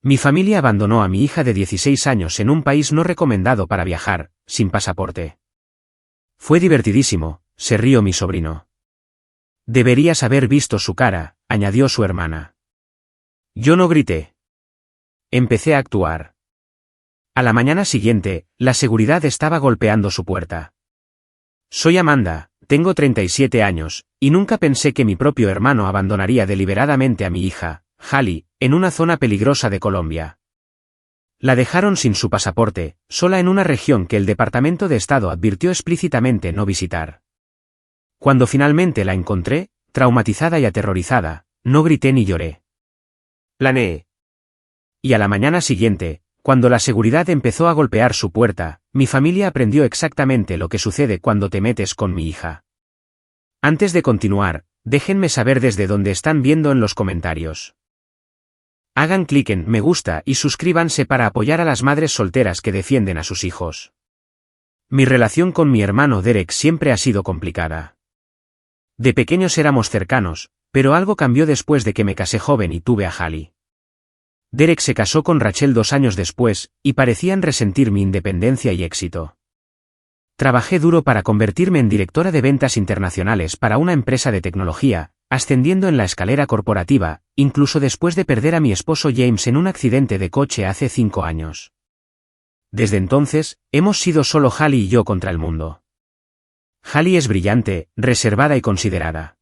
Mi familia abandonó a mi hija de 16 años en un país no recomendado para viajar, sin pasaporte. Fue divertidísimo, se rió mi sobrino. Deberías haber visto su cara, añadió su hermana. Yo no grité. Empecé a actuar. A la mañana siguiente, la seguridad estaba golpeando su puerta. Soy Amanda, tengo 37 años, y nunca pensé que mi propio hermano abandonaría deliberadamente a mi hija, Hallie, en una zona peligrosa de Colombia. La dejaron sin su pasaporte, sola en una región que el Departamento de Estado advirtió explícitamente no visitar. Cuando finalmente la encontré, traumatizada y aterrorizada, no grité ni lloré. Planeé. Y a la mañana siguiente, cuando la seguridad empezó a golpear su puerta, mi familia aprendió exactamente lo que sucede cuando te metes con mi hija. Antes de continuar, déjenme saber desde dónde están viendo en los comentarios. Hagan clic en me gusta y suscríbanse para apoyar a las madres solteras que defienden a sus hijos. Mi relación con mi hermano Derek siempre ha sido complicada. De pequeños éramos cercanos, pero algo cambió después de que me casé joven y tuve a Hallie. Derek se casó con Rachel 2 años después, y parecían resentir mi independencia y éxito. Trabajé duro para convertirme en directora de ventas internacionales para una empresa de tecnología, ascendiendo en la escalera corporativa, incluso después de perder a mi esposo James en un accidente de coche hace 5 años. Desde entonces, hemos sido solo Hallie y yo contra el mundo. Hallie es brillante, reservada y considerada.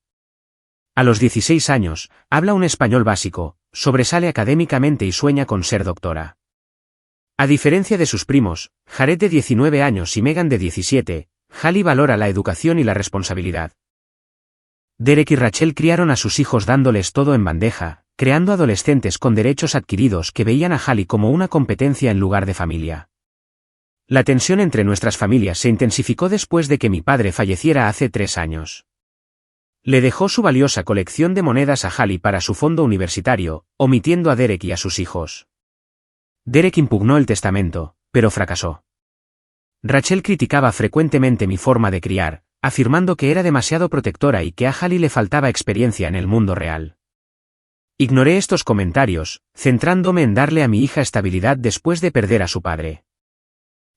A los 16 años, habla un español básico, sobresale académicamente y sueña con ser doctora. A diferencia de sus primos, Jared de 19 años y Megan de 17, Hallie valora la educación y la responsabilidad. Derek y Rachel criaron a sus hijos dándoles todo en bandeja, creando adolescentes con derechos adquiridos que veían a Hallie como una competencia en lugar de familia. La tensión entre nuestras familias se intensificó después de que mi padre falleciera hace 3 años. Le dejó su valiosa colección de monedas a Hallie para su fondo universitario, omitiendo a Derek y a sus hijos. Derek impugnó el testamento, pero fracasó. Rachel criticaba frecuentemente mi forma de criar, afirmando que era demasiado protectora y que a Hallie le faltaba experiencia en el mundo real. Ignoré estos comentarios, centrándome en darle a mi hija estabilidad después de perder a su padre.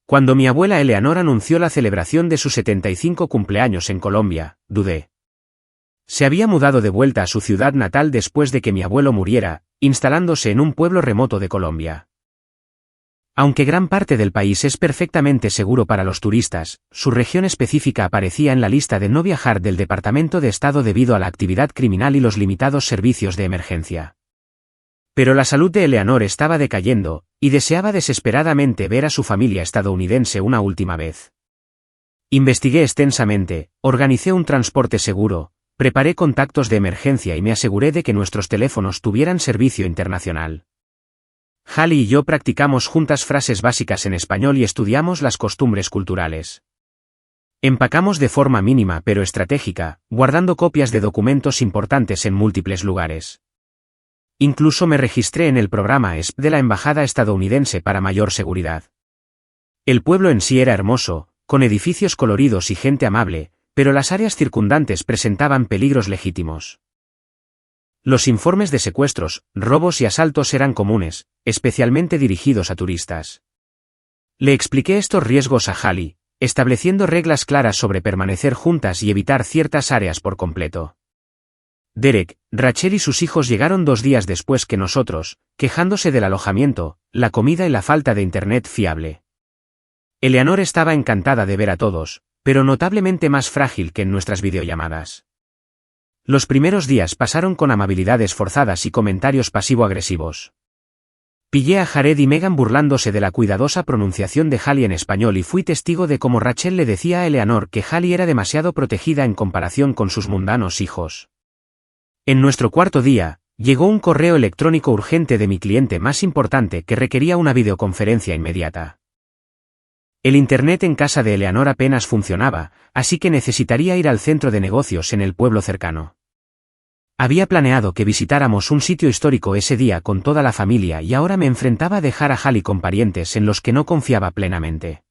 Cuando mi abuela Eleanor anunció la celebración de su 75 cumpleaños en Colombia, dudé. Se había mudado de vuelta a su ciudad natal después de que mi abuelo muriera, instalándose en un pueblo remoto de Colombia. Aunque gran parte del país es perfectamente seguro para los turistas, su región específica aparecía en la lista de no viajar del Departamento de Estado debido a la actividad criminal y los limitados servicios de emergencia. Pero la salud de Eleanor estaba decayendo, y deseaba desesperadamente ver a su familia estadounidense una última vez. Investigué extensamente, organicé un transporte seguro, preparé contactos de emergencia y me aseguré de que nuestros teléfonos tuvieran servicio internacional. Hallie y yo practicamos juntas frases básicas en español y estudiamos las costumbres culturales. Empacamos de forma mínima pero estratégica, guardando copias de documentos importantes en múltiples lugares. Incluso me registré en el programa ESP de la Embajada estadounidense para mayor seguridad. El pueblo en sí era hermoso, con edificios coloridos y gente amable, pero las áreas circundantes presentaban peligros legítimos. Los informes de secuestros, robos y asaltos eran comunes, especialmente dirigidos a turistas. Le expliqué estos riesgos a Hallie, estableciendo reglas claras sobre permanecer juntas y evitar ciertas áreas por completo. Derek, Rachel y sus hijos llegaron 2 días después que nosotros, quejándose del alojamiento, la comida y la falta de internet fiable. Eleanor estaba encantada de ver a todos, pero notablemente más frágil que en nuestras videollamadas. Los primeros días pasaron con amabilidades forzadas y comentarios pasivo-agresivos. Pillé a Jared y Megan burlándose de la cuidadosa pronunciación de Hallie en español y fui testigo de cómo Rachel le decía a Eleanor que Hallie era demasiado protegida en comparación con sus mundanos hijos. En nuestro cuarto día, llegó un correo electrónico urgente de mi cliente más importante que requería una videoconferencia inmediata. El internet en casa de Eleanor apenas funcionaba, así que necesitaría ir al centro de negocios en el pueblo cercano. Había planeado que visitáramos un sitio histórico ese día con toda la familia y ahora me enfrentaba a dejar a Hallie con parientes en los que no confiaba plenamente.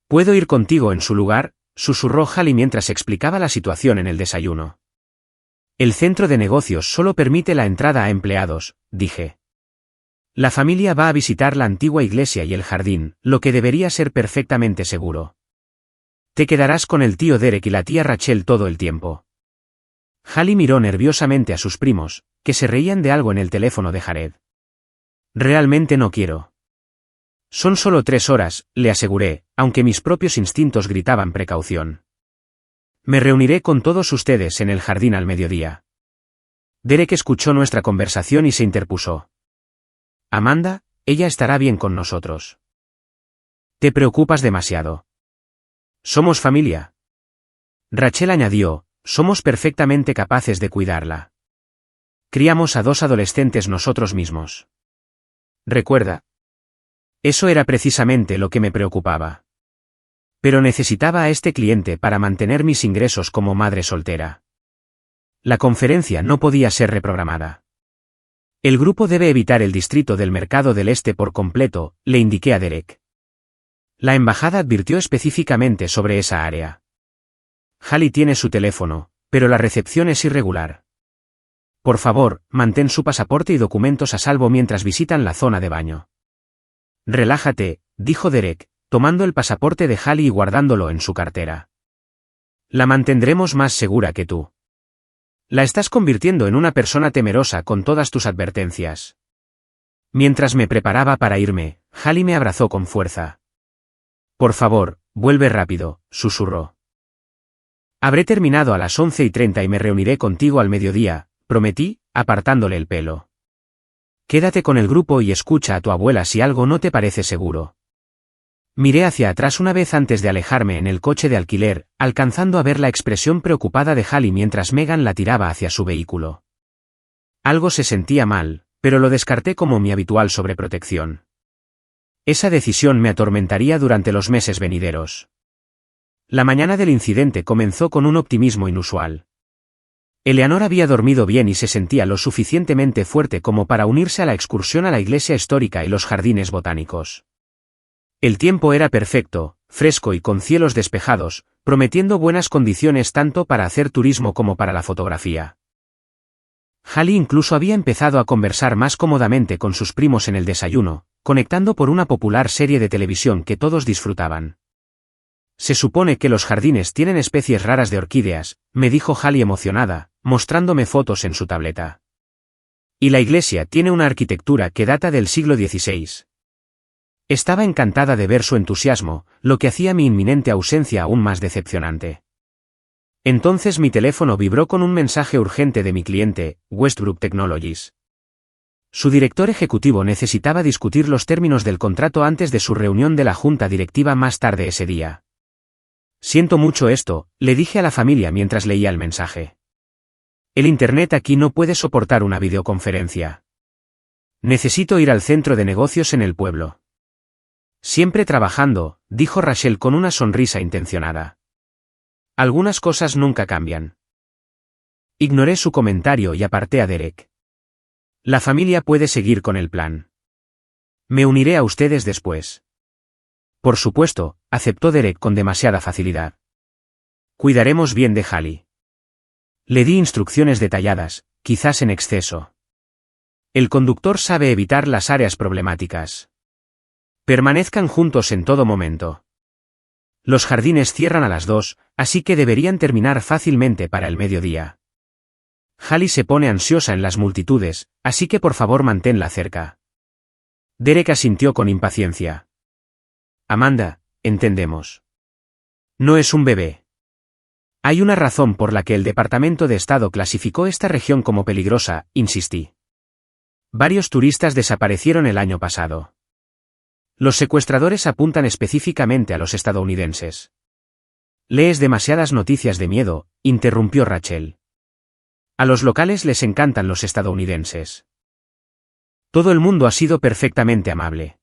«¿Puedo ir contigo en su lugar?», susurró Hallie mientras explicaba la situación en el desayuno. «El centro de negocios solo permite la entrada a empleados», dije. La familia va a visitar la antigua iglesia y el jardín, lo que debería ser perfectamente seguro. Te quedarás con el tío Derek y la tía Rachel todo el tiempo. Hallie miró nerviosamente a sus primos, que se reían de algo en el teléfono de Jared. Realmente no quiero. Son solo 3 horas, le aseguré, aunque mis propios instintos gritaban precaución. Me reuniré con todos ustedes en el jardín al mediodía. Derek escuchó nuestra conversación y se interpuso. Amanda, ella estará bien con nosotros. Te preocupas demasiado. Somos familia. Rachel añadió, somos perfectamente capaces de cuidarla. Criamos a 2 adolescentes nosotros mismos. Recuerda. Eso era precisamente lo que me preocupaba. Pero necesitaba a este cliente para mantener mis ingresos como madre soltera. La conferencia no podía ser reprogramada. El grupo debe evitar el distrito del Mercado del Este por completo, le indiqué a Derek. La embajada advirtió específicamente sobre esa área. Hallie tiene su teléfono, pero la recepción es irregular. Por favor, mantén su pasaporte y documentos a salvo mientras visitan la zona de baño. Relájate, dijo Derek, tomando el pasaporte de Hallie y guardándolo en su cartera. La mantendremos más segura que tú. La estás convirtiendo en una persona temerosa con todas tus advertencias. Mientras me preparaba para irme, Hallie me abrazó con fuerza. Por favor, vuelve rápido, susurró. Habré terminado a las 11:30 y me reuniré contigo al mediodía, prometí, apartándole el pelo. Quédate con el grupo y escucha a tu abuela si algo no te parece seguro. Miré hacia atrás una vez antes de alejarme en el coche de alquiler, alcanzando a ver la expresión preocupada de Hallie mientras Megan la tiraba hacia su vehículo. Algo se sentía mal, pero lo descarté como mi habitual sobreprotección. Esa decisión me atormentaría durante los meses venideros. La mañana del incidente comenzó con un optimismo inusual. Eleanor había dormido bien y se sentía lo suficientemente fuerte como para unirse a la excursión a la iglesia histórica y los jardines botánicos. El tiempo era perfecto, fresco y con cielos despejados, prometiendo buenas condiciones tanto para hacer turismo como para la fotografía. Hallie incluso había empezado a conversar más cómodamente con sus primos en el desayuno, conectando por una popular serie de televisión que todos disfrutaban. Se supone que los jardines tienen especies raras de orquídeas, me dijo Hallie emocionada, mostrándome fotos en su tableta. Y la iglesia tiene una arquitectura que data del siglo XVI. Estaba encantada de ver su entusiasmo, lo que hacía mi inminente ausencia aún más decepcionante. Entonces mi teléfono vibró con un mensaje urgente de mi cliente, Westbrook Technologies. Su director ejecutivo necesitaba discutir los términos del contrato antes de su reunión de la junta directiva más tarde ese día. Siento mucho esto, le dije a la familia mientras leía el mensaje. El internet aquí no puede soportar una videoconferencia. Necesito ir al centro de negocios en el pueblo. Siempre trabajando, dijo Rachel con una sonrisa intencionada. Algunas cosas nunca cambian. Ignoré su comentario y aparté a Derek. La familia puede seguir con el plan. Me uniré a ustedes después. Por supuesto, aceptó Derek con demasiada facilidad. Cuidaremos bien de Hallie. Le di instrucciones detalladas, quizás en exceso. El conductor sabe evitar las áreas problemáticas. Permanezcan juntos en todo momento. Los jardines cierran a las 2, así que deberían terminar fácilmente para el mediodía. Hallie se pone ansiosa en las multitudes, así que por favor manténla cerca. Derek asintió con impaciencia. Amanda, entendemos. No es un bebé. Hay una razón por la que el Departamento de Estado clasificó esta región como peligrosa, insistí. Varios turistas desaparecieron el año pasado. Los secuestradores apuntan específicamente a los estadounidenses. Lees demasiadas noticias de miedo, interrumpió Rachel. A los locales les encantan los estadounidenses. Todo el mundo ha sido perfectamente amable.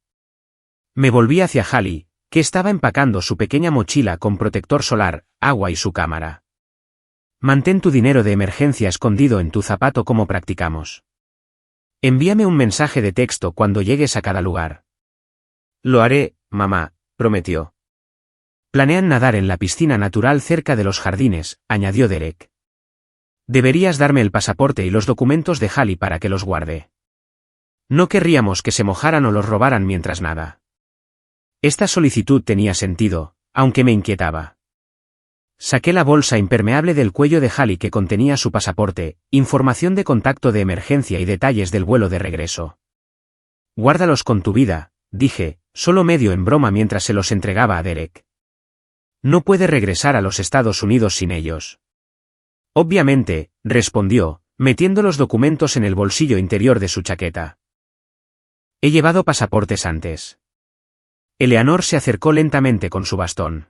Me volví hacia Hallie, que estaba empacando su pequeña mochila con protector solar, agua y su cámara. Mantén tu dinero de emergencia escondido en tu zapato como practicamos. Envíame un mensaje de texto cuando llegues a cada lugar. Lo haré, mamá, prometió. Planean nadar en la piscina natural cerca de los jardines, añadió Derek. Deberías darme el pasaporte y los documentos de Hallie para que los guarde. No querríamos que se mojaran o los robaran mientras nada. Esta solicitud tenía sentido, aunque me inquietaba. Saqué la bolsa impermeable del cuello de Hallie que contenía su pasaporte, información de contacto de emergencia y detalles del vuelo de regreso. Guárdalos con tu vida, dije, solo medio en broma mientras se los entregaba a Derek. No puede regresar a los Estados Unidos sin ellos. Obviamente, respondió, metiendo los documentos en el bolsillo interior de su chaqueta. He llevado pasaportes antes. Eleanor se acercó lentamente con su bastón.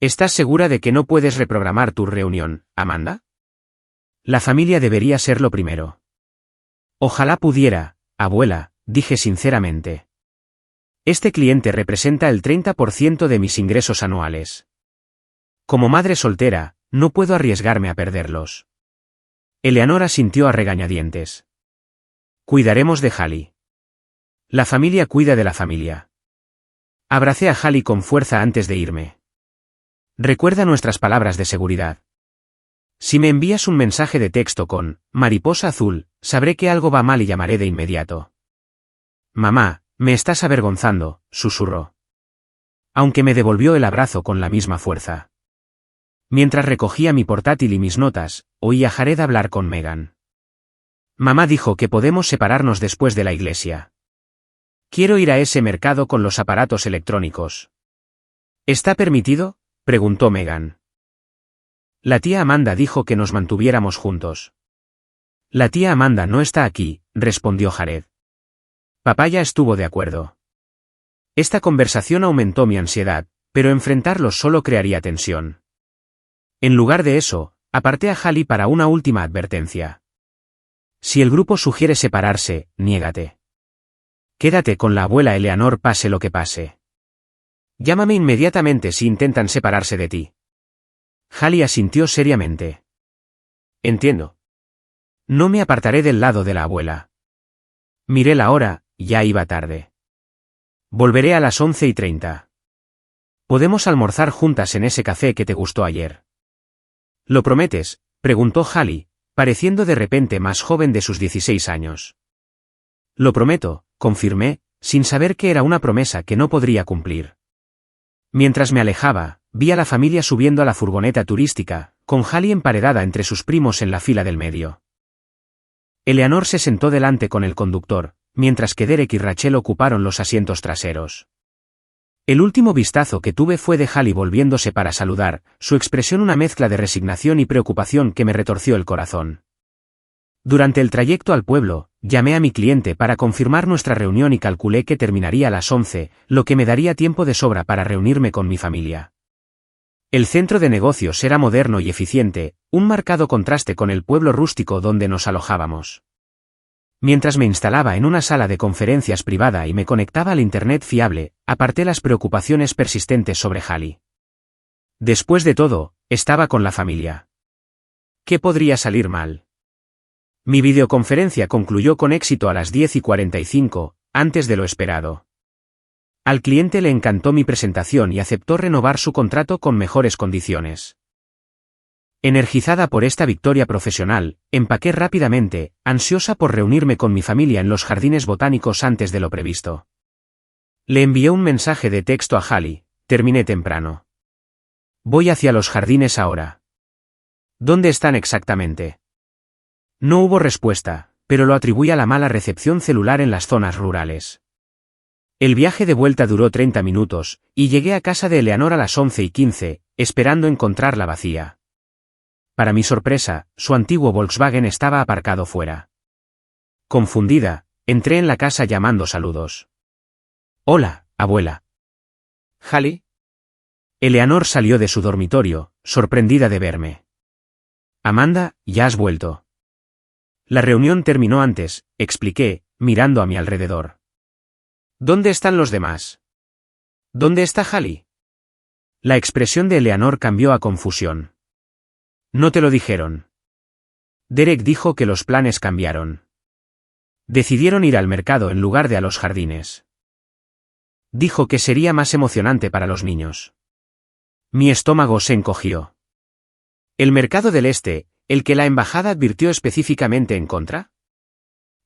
¿Estás segura de que no puedes reprogramar tu reunión, Amanda? La familia debería ser lo primero. Ojalá pudiera, abuela, dije sinceramente. Este cliente representa el 30% de mis ingresos anuales. Como madre soltera, no puedo arriesgarme a perderlos. Eleanor asintió a regañadientes. Cuidaremos de Hallie. La familia cuida de la familia. Abracé a Hallie con fuerza antes de irme. Recuerda nuestras palabras de seguridad. Si me envías un mensaje de texto con mariposa azul, sabré que algo va mal y llamaré de inmediato. Mamá, me estás avergonzando, susurró. Aunque me devolvió el abrazo con la misma fuerza. Mientras recogía mi portátil y mis notas, oí a Jared hablar con Megan. Mamá dijo que podemos separarnos después de la iglesia. Quiero ir a ese mercado con los aparatos electrónicos. ¿Está permitido?, preguntó Megan. La tía Amanda dijo que nos mantuviéramos juntos. La tía Amanda no está aquí, respondió Jared. Papá ya estuvo de acuerdo. Esta conversación aumentó mi ansiedad, pero enfrentarlos solo crearía tensión. En lugar de eso, aparté a Hallie para una última advertencia. Si el grupo sugiere separarse, niégate. Quédate con la abuela Eleanor pase lo que pase. Llámame inmediatamente si intentan separarse de ti. Hallie asintió seriamente. Entiendo. No me apartaré del lado de la abuela. Miré la hora, ya iba tarde. Volveré a las 11:30. Podemos almorzar juntas en ese café que te gustó ayer. ¿Lo prometes?, preguntó Hallie, pareciendo de repente más joven de sus 16 años. Lo prometo, confirmé, sin saber que era una promesa que no podría cumplir. Mientras me alejaba, vi a la familia subiendo a la furgoneta turística, con Hallie emparedada entre sus primos en la fila del medio. Eleanor se sentó delante con el conductor, mientras que Derek y Rachel ocuparon los asientos traseros. El último vistazo que tuve fue de Hallie volviéndose para saludar, su expresión una mezcla de resignación y preocupación que me retorció el corazón. Durante el trayecto al pueblo, llamé a mi cliente para confirmar nuestra reunión y calculé que terminaría a las 11, lo que me daría tiempo de sobra para reunirme con mi familia. El centro de negocios era moderno y eficiente, un marcado contraste con el pueblo rústico donde nos alojábamos. Mientras me instalaba en una sala de conferencias privada y me conectaba al internet fiable, aparté las preocupaciones persistentes sobre Hallie. Después de todo, estaba con la familia. ¿Qué podría salir mal? Mi videoconferencia concluyó con éxito a las 10:45, antes de lo esperado. Al cliente le encantó mi presentación y aceptó renovar su contrato con mejores condiciones. Energizada por esta victoria profesional, empaqué rápidamente, ansiosa por reunirme con mi familia en los jardines botánicos antes de lo previsto. Le envié un mensaje de texto a Hallie: terminé temprano. Voy hacia los jardines ahora. ¿Dónde están exactamente? No hubo respuesta, pero lo atribuí a la mala recepción celular en las zonas rurales. El viaje de vuelta duró 30 minutos, y llegué a casa de Eleanor a las 11:15, esperando encontrarla vacía. Para mi sorpresa, su antiguo Volkswagen estaba aparcado fuera. Confundida, entré en la casa llamando saludos. Hola, abuela. ¿Hallie? Eleanor salió de su dormitorio, sorprendida de verme. Amanda, ya has vuelto. La reunión terminó antes, expliqué, mirando a mi alrededor. ¿Dónde están los demás? ¿Dónde está Hallie? La expresión de Eleanor cambió a confusión. No te lo dijeron. Derek dijo que los planes cambiaron. Decidieron ir al mercado en lugar de a los jardines. Dijo que sería más emocionante para los niños. Mi estómago se encogió. ¿El mercado del este, el que la embajada advirtió específicamente en contra?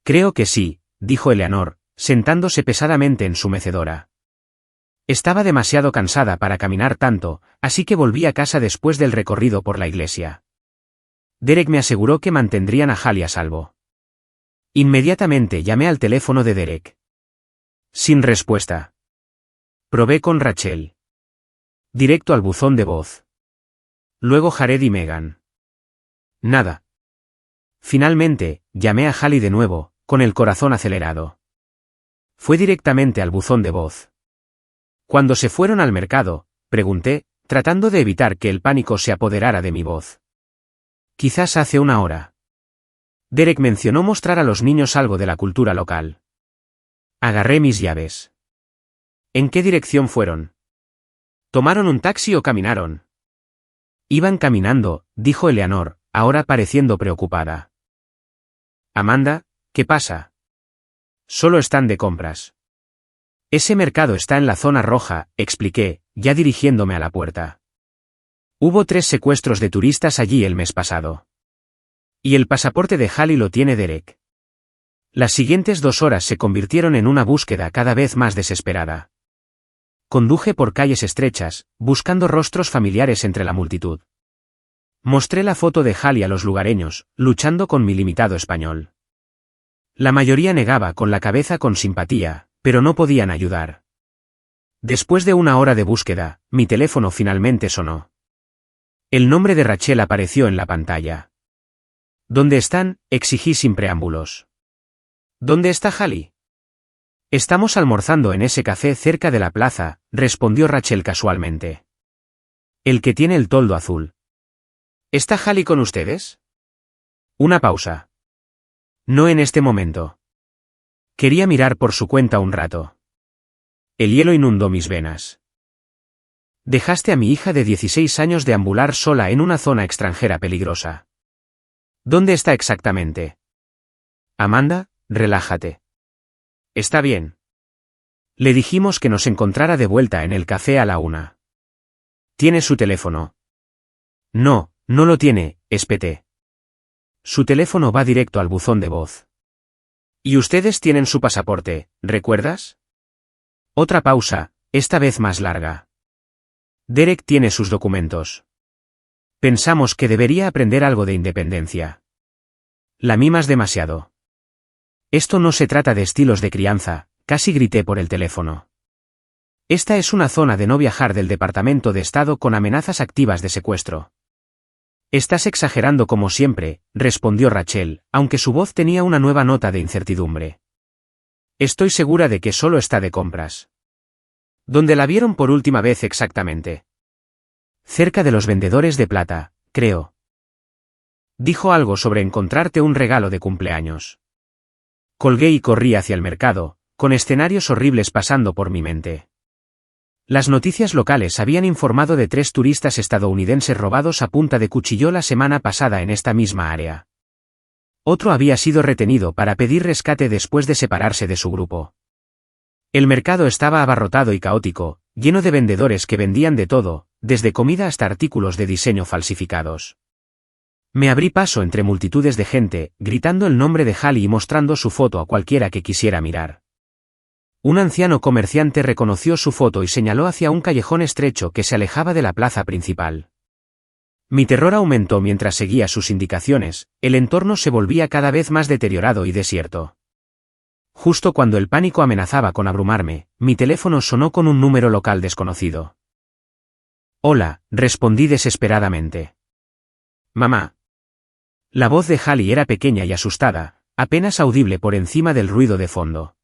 Creo que sí, dijo Eleanor, sentándose pesadamente en su mecedora. Estaba demasiado cansada para caminar tanto, así que volví a casa después del recorrido por la iglesia. Derek me aseguró que mantendrían a Hallie a salvo. Inmediatamente llamé al teléfono de Derek. Sin respuesta. Probé con Rachel. Directo al buzón de voz. Luego Jared y Megan. Nada. Finalmente, llamé a Hallie de nuevo, con el corazón acelerado. Fue directamente al buzón de voz. Cuando se fueron al mercado, pregunté, tratando de evitar que el pánico se apoderara de mi voz. Quizás hace una hora. Derek mencionó mostrar a los niños algo de la cultura local. Agarré mis llaves. ¿En qué dirección fueron? ¿Tomaron un taxi o caminaron? Iban caminando, dijo Eleanor, ahora pareciendo preocupada. Amanda, ¿qué pasa? Solo están de compras. Ese mercado está en la zona roja, expliqué, ya dirigiéndome a la puerta. Hubo 3 secuestros de turistas allí el mes pasado. Y el pasaporte de Hallie lo tiene Derek. Las siguientes 2 horas se convirtieron en una búsqueda cada vez más desesperada. Conduje por calles estrechas, buscando rostros familiares entre la multitud. Mostré la foto de Hallie a los lugareños, luchando con mi limitado español. La mayoría negaba con la cabeza con simpatía, pero no podían ayudar. Después de 1 hora de búsqueda, mi teléfono finalmente sonó. El nombre de Rachel apareció en la pantalla. ¿Dónde están?, exigí sin preámbulos. ¿Dónde está Hallie? Estamos almorzando en ese café cerca de la plaza, respondió Rachel casualmente. El que tiene el toldo azul. ¿Está Hallie con ustedes? Una pausa. No en este momento. Quería mirar por su cuenta un rato. El hielo inundó mis venas. Dejaste a mi hija de 16 años deambular sola en una zona extranjera peligrosa. ¿Dónde está exactamente? Amanda, relájate. Está bien. Le dijimos que nos encontrara de vuelta en el café a la 1. ¿Tiene su teléfono? No, no lo tiene, espeté. Su teléfono va directo al buzón de voz. Y ustedes tienen su pasaporte, ¿recuerdas? Otra pausa, esta vez más larga. Derek tiene sus documentos. Pensamos que debería aprender algo de independencia. La mimas demasiado. Esto no se trata de estilos de crianza, casi grité por el teléfono. Esta es una zona de no viajar del Departamento de Estado con amenazas activas de secuestro. Estás exagerando como siempre, respondió Rachel, aunque su voz tenía una nueva nota de incertidumbre. Estoy segura de que solo está de compras. ¿Dónde la vieron por última vez exactamente? Cerca de los vendedores de plata, creo. Dijo algo sobre encontrarte un regalo de cumpleaños. Colgué y corrí hacia el mercado, con escenarios horribles pasando por mi mente. Las noticias locales habían informado de 3 turistas estadounidenses robados a punta de cuchillo la semana pasada en esta misma área. Otro había sido retenido para pedir rescate después de separarse de su grupo. El mercado estaba abarrotado y caótico, lleno de vendedores que vendían de todo, desde comida hasta artículos de diseño falsificados. Me abrí paso entre multitudes de gente, gritando el nombre de Hallie y mostrando su foto a cualquiera que quisiera mirar. Un anciano comerciante reconoció su foto y señaló hacia un callejón estrecho que se alejaba de la plaza principal. Mi terror aumentó mientras seguía sus indicaciones, el entorno se volvía cada vez más deteriorado y desierto. Justo cuando el pánico amenazaba con abrumarme, mi teléfono sonó con un número local desconocido. Hola, respondí desesperadamente. Mamá. La voz de Hallie era pequeña y asustada, apenas audible por encima del ruido de fondo.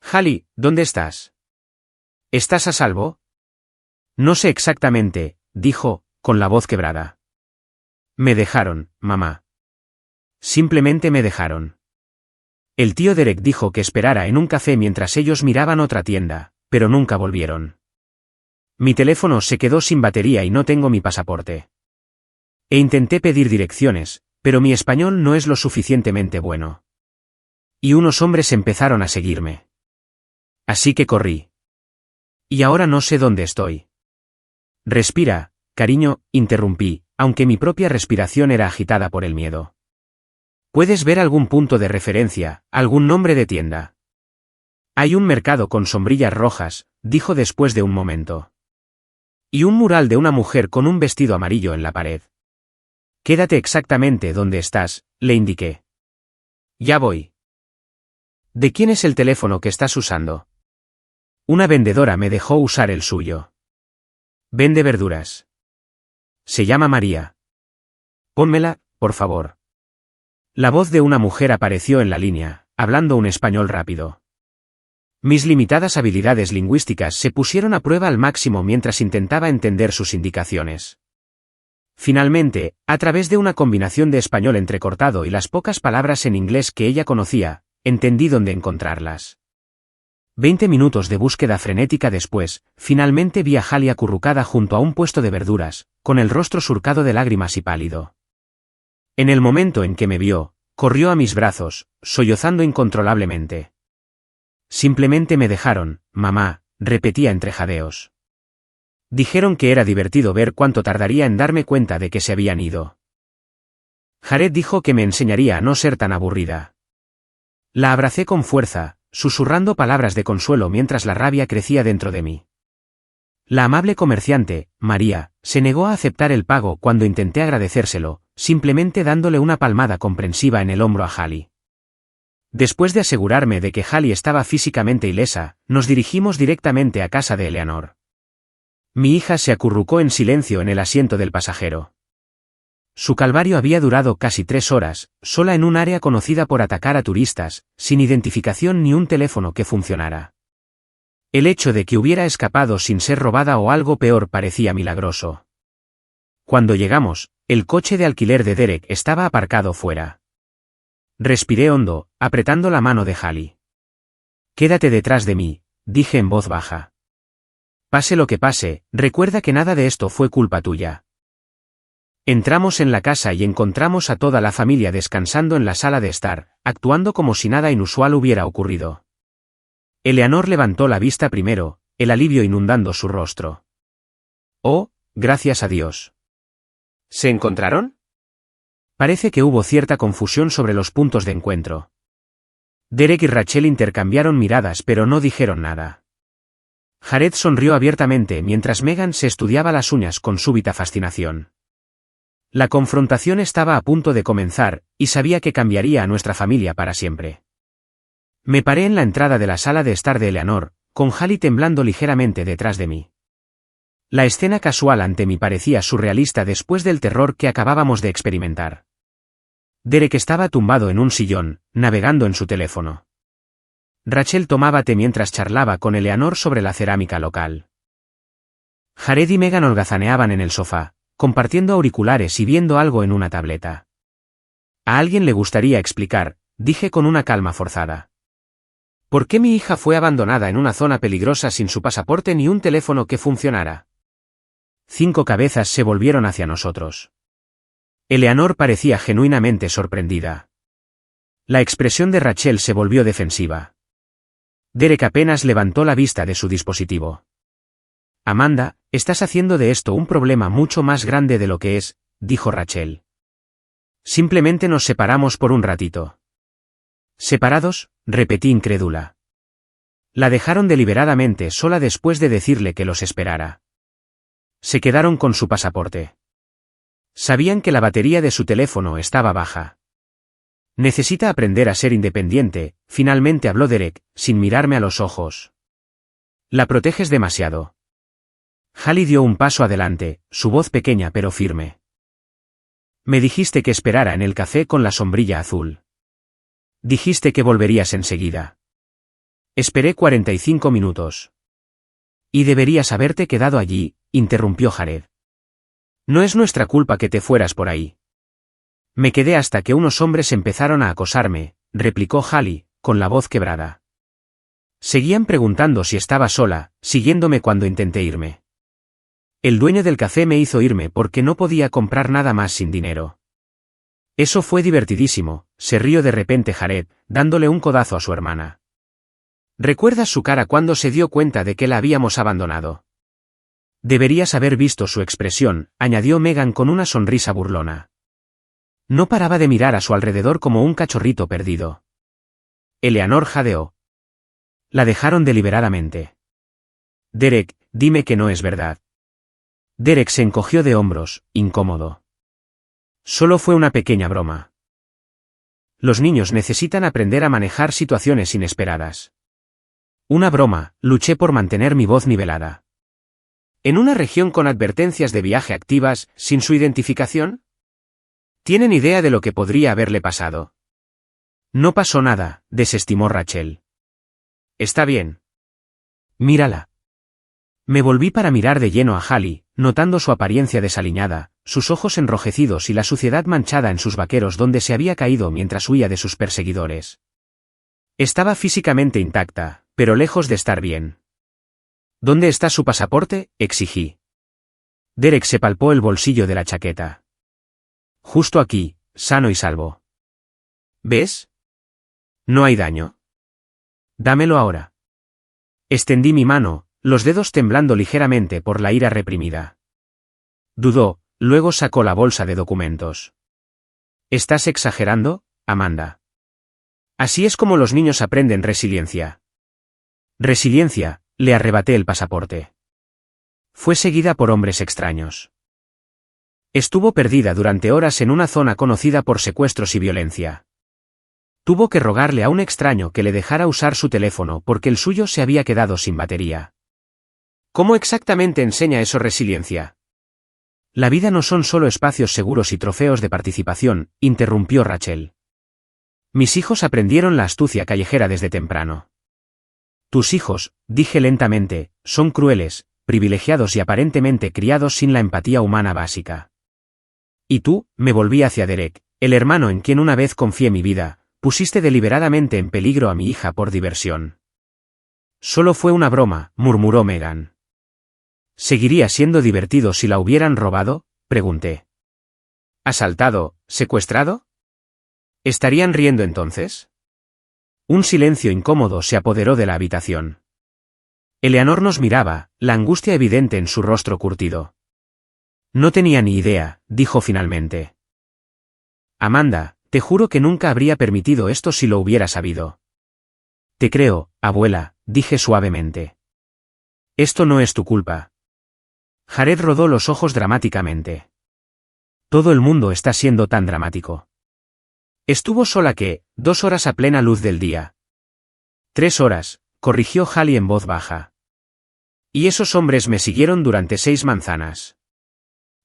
Hallie, ¿dónde estás? ¿Estás a salvo? No sé exactamente, dijo, con la voz quebrada. Me dejaron, mamá. Simplemente me dejaron. El tío Derek dijo que esperara en un café mientras ellos miraban otra tienda, pero nunca volvieron. Mi teléfono se quedó sin batería y no tengo mi pasaporte. E intenté pedir direcciones, pero mi español no es lo suficientemente bueno. Y unos hombres empezaron a seguirme. Así que corrí. Y ahora no sé dónde estoy. Respira, cariño, interrumpí, aunque mi propia respiración era agitada por el miedo. ¿Puedes ver algún punto de referencia, algún nombre de tienda? Hay un mercado con sombrillas rojas, dijo después de un momento. Y un mural de una mujer con un vestido amarillo en la pared. Quédate exactamente donde estás, le indiqué. Ya voy. ¿De quién es el teléfono que estás usando? Una vendedora me dejó usar el suyo. Vende verduras. Se llama María. Pónmela, por favor. La voz de una mujer apareció en la línea, hablando un español rápido. Mis limitadas habilidades lingüísticas se pusieron a prueba al máximo mientras intentaba entender sus indicaciones. Finalmente, a través de una combinación de español entrecortado y las pocas palabras en inglés que ella conocía, entendí dónde encontrarlas. 20 minutos de búsqueda frenética después, finalmente vi a Hallie acurrucada junto a un puesto de verduras, con el rostro surcado de lágrimas y pálido. En el momento en que me vio, corrió a mis brazos, sollozando incontrolablemente. Simplemente me dejaron, mamá, repetía entre jadeos. Dijeron que era divertido ver cuánto tardaría en darme cuenta de que se habían ido. Jared dijo que me enseñaría a no ser tan aburrida. La abracé con fuerza, susurrando palabras de consuelo mientras la rabia crecía dentro de mí. La amable comerciante, María, se negó a aceptar el pago cuando intenté agradecérselo, simplemente dándole una palmada comprensiva en el hombro a Hallie. Después de asegurarme de que Hallie estaba físicamente ilesa, nos dirigimos directamente a casa de Eleanor. Mi hija se acurrucó en silencio en el asiento del pasajero. Su calvario había durado casi 3 horas, sola en un área conocida por atacar a turistas, sin identificación ni un teléfono que funcionara. El hecho de que hubiera escapado sin ser robada o algo peor parecía milagroso. Cuando llegamos, el coche de alquiler de Derek estaba aparcado fuera. Respiré hondo, apretando la mano de Hallie. Quédate detrás de mí, dije en voz baja. Pase lo que pase, recuerda que nada de esto fue culpa tuya. Entramos en la casa y encontramos a toda la familia descansando en la sala de estar, actuando como si nada inusual hubiera ocurrido. Eleanor levantó la vista primero, el alivio inundando su rostro. Oh, gracias a Dios. ¿Se encontraron? Parece que hubo cierta confusión sobre los puntos de encuentro. Derek y Rachel intercambiaron miradas pero no dijeron nada. Jared sonrió abiertamente mientras Megan se estudiaba las uñas con súbita fascinación. La confrontación estaba a punto de comenzar, y sabía que cambiaría a nuestra familia para siempre. Me paré en la entrada de la sala de estar de Eleanor, con Hallie temblando ligeramente detrás de mí. La escena casual ante mí parecía surrealista después del terror que acabábamos de experimentar. Derek estaba tumbado en un sillón, navegando en su teléfono. Rachel tomaba té mientras charlaba con Eleanor sobre la cerámica local. Jared y Megan holgazaneaban en el sofá, compartiendo auriculares y viendo algo en una tableta. A alguien le gustaría explicar, dije con una calma forzada. ¿Por qué mi hija fue abandonada en una zona peligrosa sin su pasaporte ni un teléfono que funcionara? 5 cabezas se volvieron hacia nosotros. Eleanor parecía genuinamente sorprendida. La expresión de Rachel se volvió defensiva. Derek apenas levantó la vista de su dispositivo. Amanda, estás haciendo de esto un problema mucho más grande de lo que es, dijo Rachel. Simplemente nos separamos por un ratito. ¿Separados?, repetí incrédula. La dejaron deliberadamente sola después de decirle que los esperara. Se quedaron con su pasaporte. Sabían que la batería de su teléfono estaba baja. Necesita aprender a ser independiente, finalmente habló Derek, sin mirarme a los ojos. La proteges demasiado. Hallie dio un paso adelante, su voz pequeña pero firme. Me dijiste que esperara en el café con la sombrilla azul. Dijiste que volverías enseguida. Esperé 45 minutos. Y deberías haberte quedado allí, interrumpió Jared. No es nuestra culpa que te fueras por ahí. Me quedé hasta que unos hombres empezaron a acosarme, replicó Hallie, con la voz quebrada. Seguían preguntando si estaba sola, siguiéndome cuando intenté irme. El dueño del café me hizo irme porque no podía comprar nada más sin dinero. Eso fue divertidísimo, se rió de repente Jared, dándole un codazo a su hermana. ¿Recuerdas su cara cuando se dio cuenta de que la habíamos abandonado? Deberías haber visto su expresión, añadió Megan con una sonrisa burlona. No paraba de mirar a su alrededor como un cachorrito perdido. Eleanor jadeó. La dejaron deliberadamente. Derek, dime que no es verdad. Derek se encogió de hombros, incómodo. Solo fue una pequeña broma. Los niños necesitan aprender a manejar situaciones inesperadas. Una broma, luché por mantener mi voz nivelada. ¿En una región con advertencias de viaje activas, sin su identificación? ¿Tienen idea de lo que podría haberle pasado? No pasó nada, desestimó Rachel. Está bien. Mírala. Me volví para mirar de lleno a Hallie, notando su apariencia desaliñada, sus ojos enrojecidos y la suciedad manchada en sus vaqueros donde se había caído mientras huía de sus perseguidores. Estaba físicamente intacta, pero lejos de estar bien. ¿Dónde está su pasaporte?, exigí. Derek se palpó el bolsillo de la chaqueta. Justo aquí, sano y salvo. ¿Ves? No hay daño. Dámelo ahora. Extendí mi mano, los dedos temblando ligeramente por la ira reprimida. Dudó, luego sacó la bolsa de documentos. ¿Estás exagerando, Amanda? Así es como los niños aprenden resiliencia. Resiliencia, le arrebaté el pasaporte. Fue seguida por hombres extraños. Estuvo perdida durante horas en una zona conocida por secuestros y violencia. Tuvo que rogarle a un extraño que le dejara usar su teléfono porque el suyo se había quedado sin batería. ¿Cómo exactamente enseña eso resiliencia? La vida no son solo espacios seguros y trofeos de participación, interrumpió Rachel. Mis hijos aprendieron la astucia callejera desde temprano. Tus hijos, dije lentamente, son crueles, privilegiados y aparentemente criados sin la empatía humana básica. Y tú, me volví hacia Derek, el hermano en quien una vez confié mi vida, pusiste deliberadamente en peligro a mi hija por diversión. Solo fue una broma, murmuró Megan. ¿Seguiría siendo divertido si la hubieran robado?, pregunté. ¿Asaltado, secuestrado? ¿Estarían riendo entonces? Un silencio incómodo se apoderó de la habitación. Eleanor nos miraba, la angustia evidente en su rostro curtido. No tenía ni idea, dijo finalmente. Amanda, te juro que nunca habría permitido esto si lo hubiera sabido. Te creo, abuela, dije suavemente. Esto no es tu culpa. Jared rodó los ojos dramáticamente. Todo el mundo está siendo tan dramático. Estuvo sola que, 2 horas a plena luz del día. 3 horas, corrigió Hallie en voz baja. Y esos hombres me siguieron durante 6 manzanas.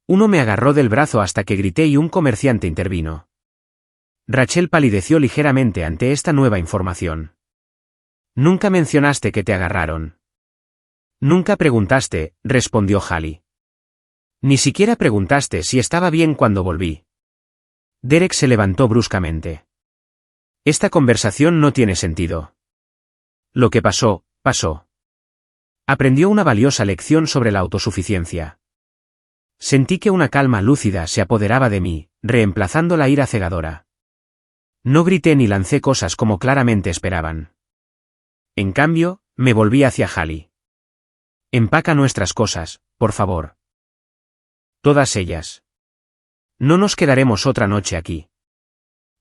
Uno me agarró del brazo hasta que grité y un comerciante intervino. Rachel palideció ligeramente ante esta nueva información. Nunca mencionaste que te agarraron. Nunca preguntaste, respondió Hallie. Ni siquiera preguntaste si estaba bien cuando volví. Derek se levantó bruscamente. Esta conversación no tiene sentido. Lo que pasó, pasó. Aprendió una valiosa lección sobre la autosuficiencia. Sentí que una calma lúcida se apoderaba de mí, reemplazando la ira cegadora. No grité ni lancé cosas como claramente esperaban. En cambio, me volví hacia Hallie. Empaca nuestras cosas, por favor. Todas ellas. No nos quedaremos otra noche aquí.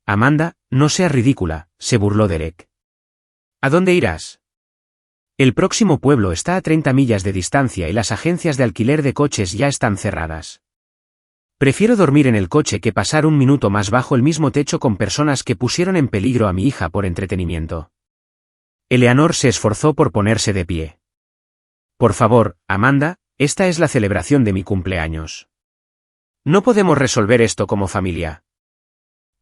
Amanda, no seas ridícula, se burló Derek. ¿A dónde irás? El próximo pueblo está a 30 millas de distancia y las agencias de alquiler de coches ya están cerradas. Prefiero dormir en el coche que pasar un minuto más bajo el mismo techo con personas que pusieron en peligro a mi hija por entretenimiento. Eleanor se esforzó por ponerse de pie. Por favor, Amanda, esta es la celebración de mi cumpleaños. No podemos resolver esto como familia.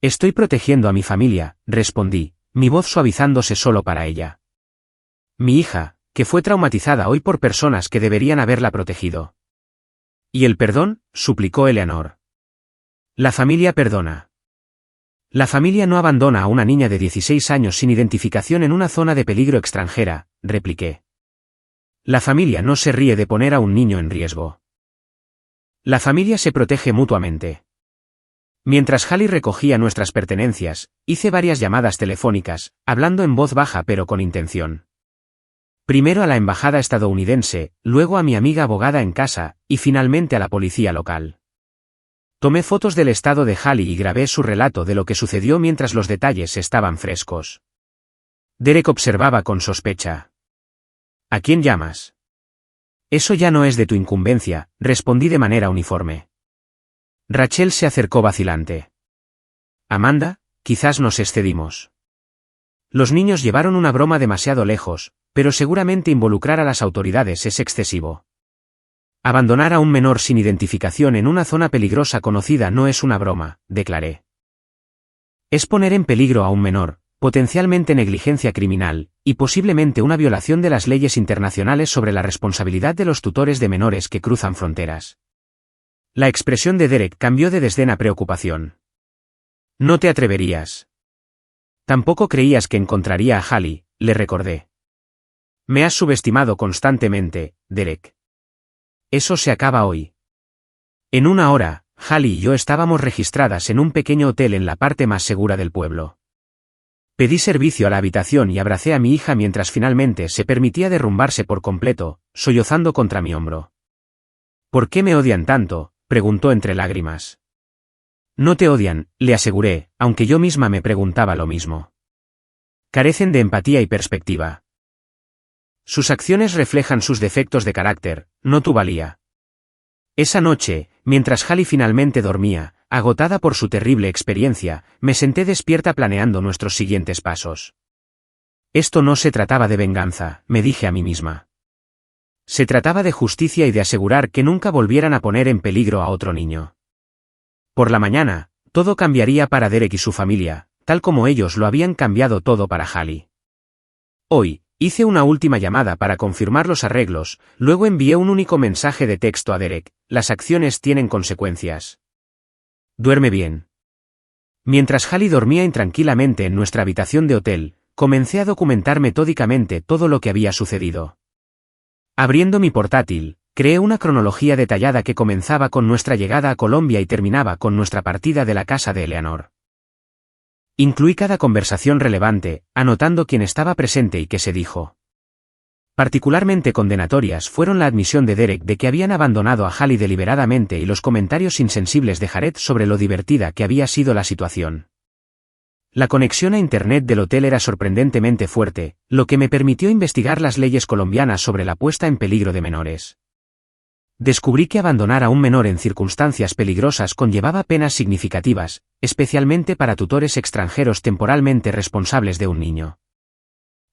Estoy protegiendo a mi familia, respondí, mi voz suavizándose solo para ella. Mi hija, que fue traumatizada hoy por personas que deberían haberla protegido. ¿Y el perdón?, suplicó Eleanor. La familia perdona. La familia no abandona a una niña de 16 años sin identificación en una zona de peligro extranjera, repliqué. La familia no se ríe de poner a un niño en riesgo. La familia se protege mutuamente. Mientras Hallie recogía nuestras pertenencias, hice varias llamadas telefónicas, hablando en voz baja pero con intención. Primero a la embajada estadounidense, luego a mi amiga abogada en casa, y finalmente a la policía local. Tomé fotos del estado de Hallie y grabé su relato de lo que sucedió mientras los detalles estaban frescos. Derek observaba con sospecha. ¿A quién llamas? Eso ya no es de tu incumbencia, respondí de manera uniforme. Rachel se acercó vacilante. Amanda, quizás nos excedimos. Los niños llevaron una broma demasiado lejos, pero seguramente involucrar a las autoridades es excesivo. Abandonar a un menor sin identificación en una zona peligrosa conocida no es una broma, declaré. Es poner en peligro a un menor, potencialmente negligencia criminal, y posiblemente una violación de las leyes internacionales sobre la responsabilidad de los tutores de menores que cruzan fronteras. La expresión de Derek cambió de desdén a preocupación. No te atreverías. Tampoco creías que encontraría a Hallie, le recordé. Me has subestimado constantemente, Derek. Eso se acaba hoy. En una hora, Hallie y yo estábamos registradas en un pequeño hotel en la parte más segura del pueblo. Pedí servicio a la habitación y abracé a mi hija mientras finalmente se permitía derrumbarse por completo, sollozando contra mi hombro. ¿Por qué me odian tanto?, preguntó entre lágrimas. No te odian, le aseguré, aunque yo misma me preguntaba lo mismo. Carecen de empatía y perspectiva. Sus acciones reflejan sus defectos de carácter, no tu valía. Esa noche, mientras Hallie finalmente dormía, agotada por su terrible experiencia, me senté despierta planeando nuestros siguientes pasos. Esto no se trataba de venganza, me dije a mí misma. Se trataba de justicia y de asegurar que nunca volvieran a poner en peligro a otro niño. Por la mañana, todo cambiaría para Derek y su familia, tal como ellos lo habían cambiado todo para Hallie. Hoy, hice una última llamada para confirmar los arreglos, luego envié un único mensaje de texto a Derek: las acciones tienen consecuencias. Duerme bien. Mientras Hallie dormía intranquilamente en nuestra habitación de hotel, comencé a documentar metódicamente todo lo que había sucedido. Abriendo mi portátil, creé una cronología detallada que comenzaba con nuestra llegada a Colombia y terminaba con nuestra partida de la casa de Eleanor. Incluí cada conversación relevante, anotando quién estaba presente y qué se dijo. Particularmente condenatorias fueron la admisión de Derek de que habían abandonado a Hallie deliberadamente y los comentarios insensibles de Jared sobre lo divertida que había sido la situación. La conexión a Internet del hotel era sorprendentemente fuerte, lo que me permitió investigar las leyes colombianas sobre la puesta en peligro de menores. Descubrí que abandonar a un menor en circunstancias peligrosas conllevaba penas significativas, especialmente para tutores extranjeros temporalmente responsables de un niño.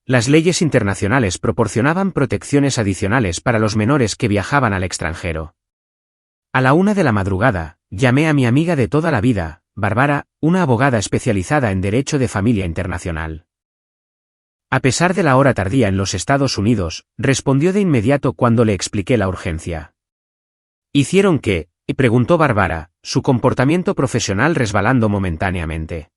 Las leyes internacionales proporcionaban protecciones adicionales para los menores que viajaban al extranjero. A la 1 de la madrugada, llamé a mi amiga de toda la vida, Bárbara, una abogada especializada en derecho de familia internacional. A pesar de la hora tardía en los Estados Unidos, respondió de inmediato cuando le expliqué la urgencia. ¿Hicieron qué?, preguntó Bárbara, su comportamiento profesional resbalando momentáneamente.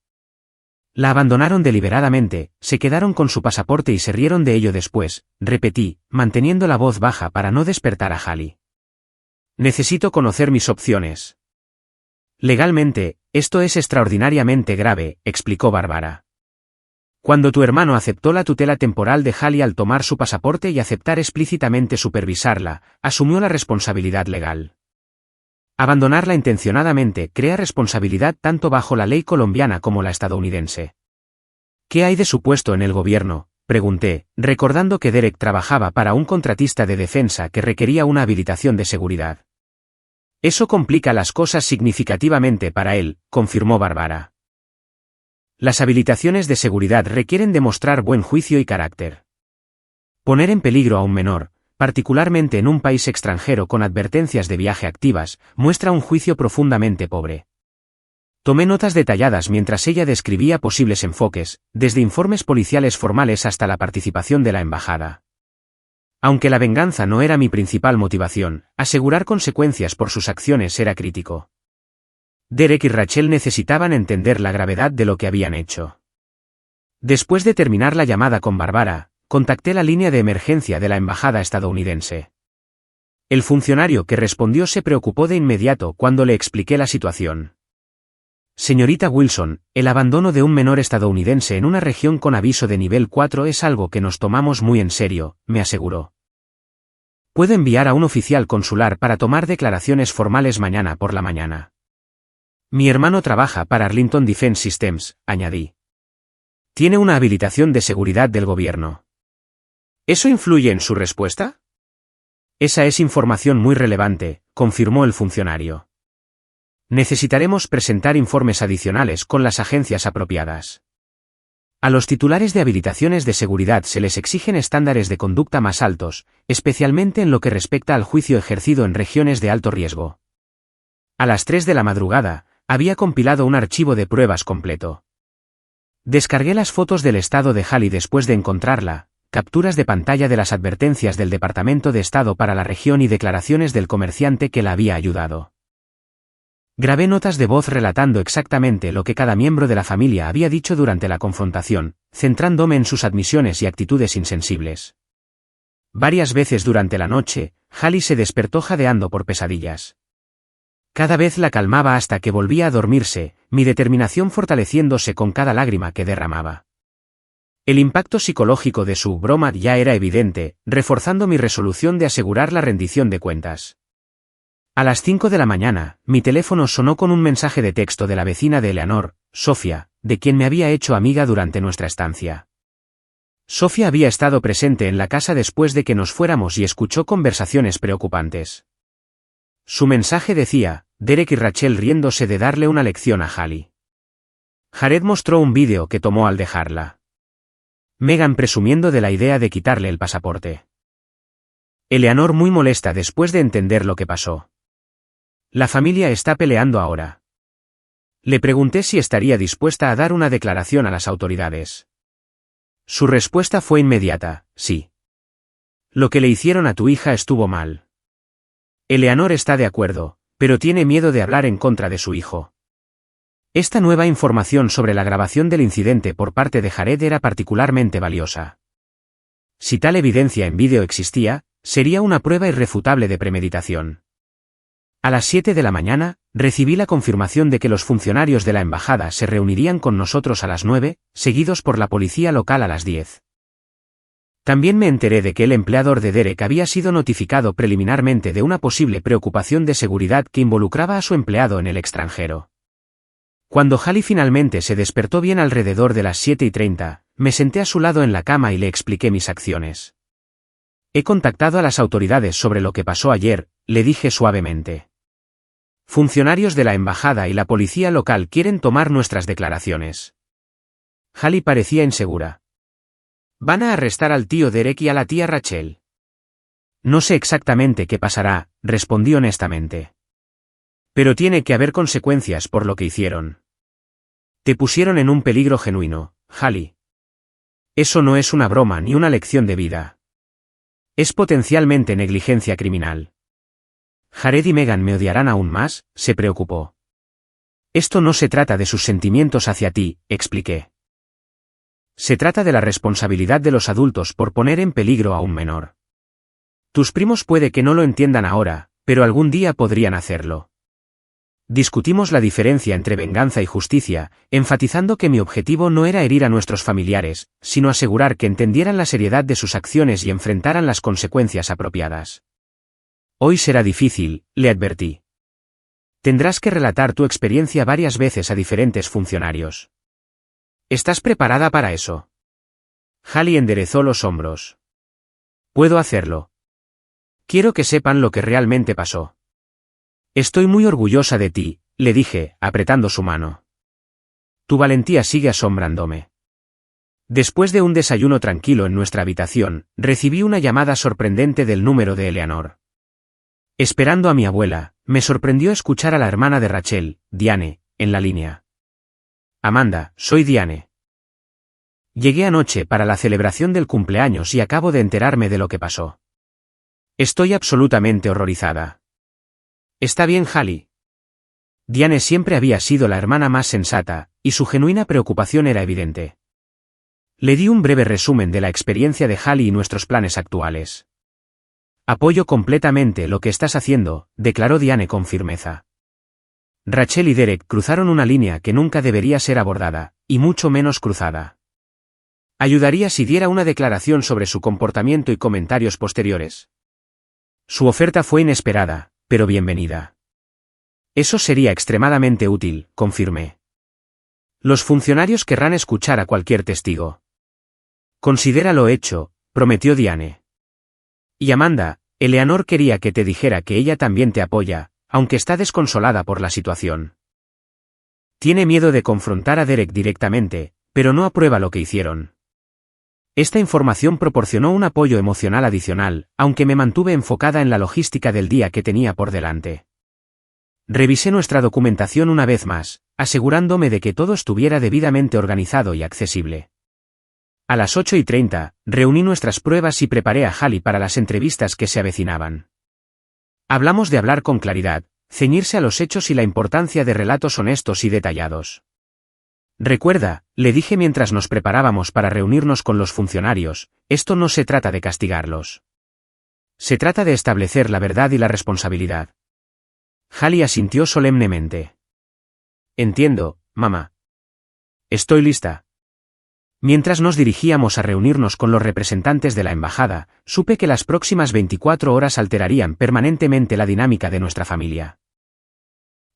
La abandonaron deliberadamente, se quedaron con su pasaporte y se rieron de ello después, repetí, manteniendo la voz baja para no despertar a Hallie. Necesito conocer mis opciones. Legalmente, esto es extraordinariamente grave, explicó Bárbara. Cuando tu hermano aceptó la tutela temporal de Hallie al tomar su pasaporte y aceptar explícitamente supervisarla, asumió la responsabilidad legal. Abandonarla intencionadamente crea responsabilidad tanto bajo la ley colombiana como la estadounidense. ¿Qué hay de su puesto en el gobierno?, pregunté, recordando que Derek trabajaba para un contratista de defensa que requería una habilitación de seguridad. Eso complica las cosas significativamente para él, confirmó Bárbara. Las habilitaciones de seguridad requieren demostrar buen juicio y carácter. Poner en peligro a un menor, particularmente en un país extranjero con advertencias de viaje activas, muestra un juicio profundamente pobre. Tomé notas detalladas mientras ella describía posibles enfoques, desde informes policiales formales hasta la participación de la embajada. Aunque la venganza no era mi principal motivación, asegurar consecuencias por sus acciones era crítico. Derek y Rachel necesitaban entender la gravedad de lo que habían hecho. Después de terminar la llamada con Bárbara, contacté la línea de emergencia de la embajada estadounidense. El funcionario que respondió se preocupó de inmediato cuando le expliqué la situación. Señorita Wilson, el abandono de un menor estadounidense en una región con aviso de nivel 4 es algo que nos tomamos muy en serio, me aseguró. Puedo enviar a un oficial consular para tomar declaraciones formales mañana por la mañana. Mi hermano trabaja para Arlington Defense Systems, añadí. Tiene una habilitación de seguridad del gobierno. ¿Eso influye en su respuesta? Esa es información muy relevante, confirmó el funcionario. Necesitaremos presentar informes adicionales con las agencias apropiadas. A los titulares de habilitaciones de seguridad se les exigen estándares de conducta más altos, especialmente en lo que respecta al juicio ejercido en regiones de alto riesgo. A las 3 de la madrugada, había compilado un archivo de pruebas completo. Descargué las fotos del estado de Halley después de encontrarla, capturas de pantalla de las advertencias del Departamento de Estado para la región y declaraciones del comerciante que la había ayudado. Grabé notas de voz relatando exactamente lo que cada miembro de la familia había dicho durante la confrontación, centrándome en sus admisiones y actitudes insensibles. Varias veces durante la noche, Halley se despertó jadeando por pesadillas. Cada vez la calmaba hasta que volvía a dormirse, mi determinación fortaleciéndose con cada lágrima que derramaba. El impacto psicológico de su broma ya era evidente, reforzando mi resolución de asegurar la rendición de cuentas. A las 5 de la mañana, mi teléfono sonó con un mensaje de texto de la vecina de Eleanor, Sofía, de quien me había hecho amiga durante nuestra estancia. Sofía había estado presente en la casa después de que nos fuéramos y escuchó conversaciones preocupantes. Su mensaje decía, Derek y Rachel riéndose de darle una lección a Halley. Jared mostró un vídeo que tomó al dejarla. Megan presumiendo de la idea de quitarle el pasaporte. Eleanor muy molesta después de entender lo que pasó. La familia está peleando ahora. Le pregunté si estaría dispuesta a dar una declaración a las autoridades. Su respuesta fue inmediata, sí. Lo que le hicieron a tu hija estuvo mal. Eleanor está de acuerdo, pero tiene miedo de hablar en contra de su hijo. Esta nueva información sobre la grabación del incidente por parte de Jared era particularmente valiosa. Si tal evidencia en vídeo existía, sería una prueba irrefutable de premeditación. A las 7 de la mañana, recibí la confirmación de que los funcionarios de la embajada se reunirían con nosotros a las 9, seguidos por la policía local a las 10. También me enteré de que el empleador de Derek había sido notificado preliminarmente de una posible preocupación de seguridad que involucraba a su empleado en el extranjero. Cuando Halley finalmente se despertó bien alrededor de las 7:30, me senté a su lado en la cama y le expliqué mis acciones. He contactado a las autoridades sobre lo que pasó ayer, le dije suavemente. Funcionarios de la embajada y la policía local quieren tomar nuestras declaraciones. Halley parecía insegura. ¿Van a arrestar al tío Derek y a la tía Rachel? No sé exactamente qué pasará, respondí honestamente. Pero tiene que haber consecuencias por lo que hicieron. Te pusieron en un peligro genuino, Halley. Eso no es una broma ni una lección de vida. Es potencialmente negligencia criminal. Jared y Megan me odiarán aún más, se preocupó. Esto no se trata de sus sentimientos hacia ti, expliqué. Se trata de la responsabilidad de los adultos por poner en peligro a un menor. Tus primos puede que no lo entiendan ahora, pero algún día podrían hacerlo. Discutimos la diferencia entre venganza y justicia, enfatizando que mi objetivo no era herir a nuestros familiares, sino asegurar que entendieran la seriedad de sus acciones y enfrentaran las consecuencias apropiadas. Hoy será difícil, le advertí. Tendrás que relatar tu experiencia varias veces a diferentes funcionarios. ¿Estás preparada para eso? Halley enderezó los hombros. Puedo hacerlo. Quiero que sepan lo que realmente pasó. Estoy muy orgullosa de ti, le dije, apretando su mano. Tu valentía sigue asombrándome. Después de un desayuno tranquilo en nuestra habitación, recibí una llamada sorprendente del número de Eleanor. Esperando a mi abuela, me sorprendió escuchar a la hermana de Rachel, Diane, en la línea. Amanda, soy Diane. Llegué anoche para la celebración del cumpleaños y acabo de enterarme de lo que pasó. Estoy absolutamente horrorizada. ¿Está bien, Halley? Diane siempre había sido la hermana más sensata, y su genuina preocupación era evidente. Le di un breve resumen de la experiencia de Halley y nuestros planes actuales. Apoyo completamente lo que estás haciendo, declaró Diane con firmeza. Rachel y Derek cruzaron una línea que nunca debería ser abordada, y mucho menos cruzada. Ayudaría si diera una declaración sobre su comportamiento y comentarios posteriores. Su oferta fue inesperada, pero bienvenida. Eso sería extremadamente útil, confirmé. Los funcionarios querrán escuchar a cualquier testigo. Considera lo hecho, prometió Diane. Y Amanda, Eleanor quería que te dijera que ella también te apoya, aunque está desconsolada por la situación. Tiene miedo de confrontar a Derek directamente, pero no aprueba lo que hicieron. Esta información proporcionó un apoyo emocional adicional, aunque me mantuve enfocada en la logística del día que tenía por delante. Revisé nuestra documentación una vez más, asegurándome de que todo estuviera debidamente organizado y accesible. A las 8:30, reuní nuestras pruebas y preparé a Hallie para las entrevistas que se avecinaban. Hablamos de hablar con claridad, ceñirse a los hechos y la importancia de relatos honestos y detallados. Recuerda, le dije mientras nos preparábamos para reunirnos con los funcionarios, esto no se trata de castigarlos. Se trata de establecer la verdad y la responsabilidad. Hallie asintió solemnemente. Entiendo, mamá. Estoy lista. Mientras nos dirigíamos a reunirnos con los representantes de la embajada, supe que las próximas 24 horas alterarían permanentemente la dinámica de nuestra familia.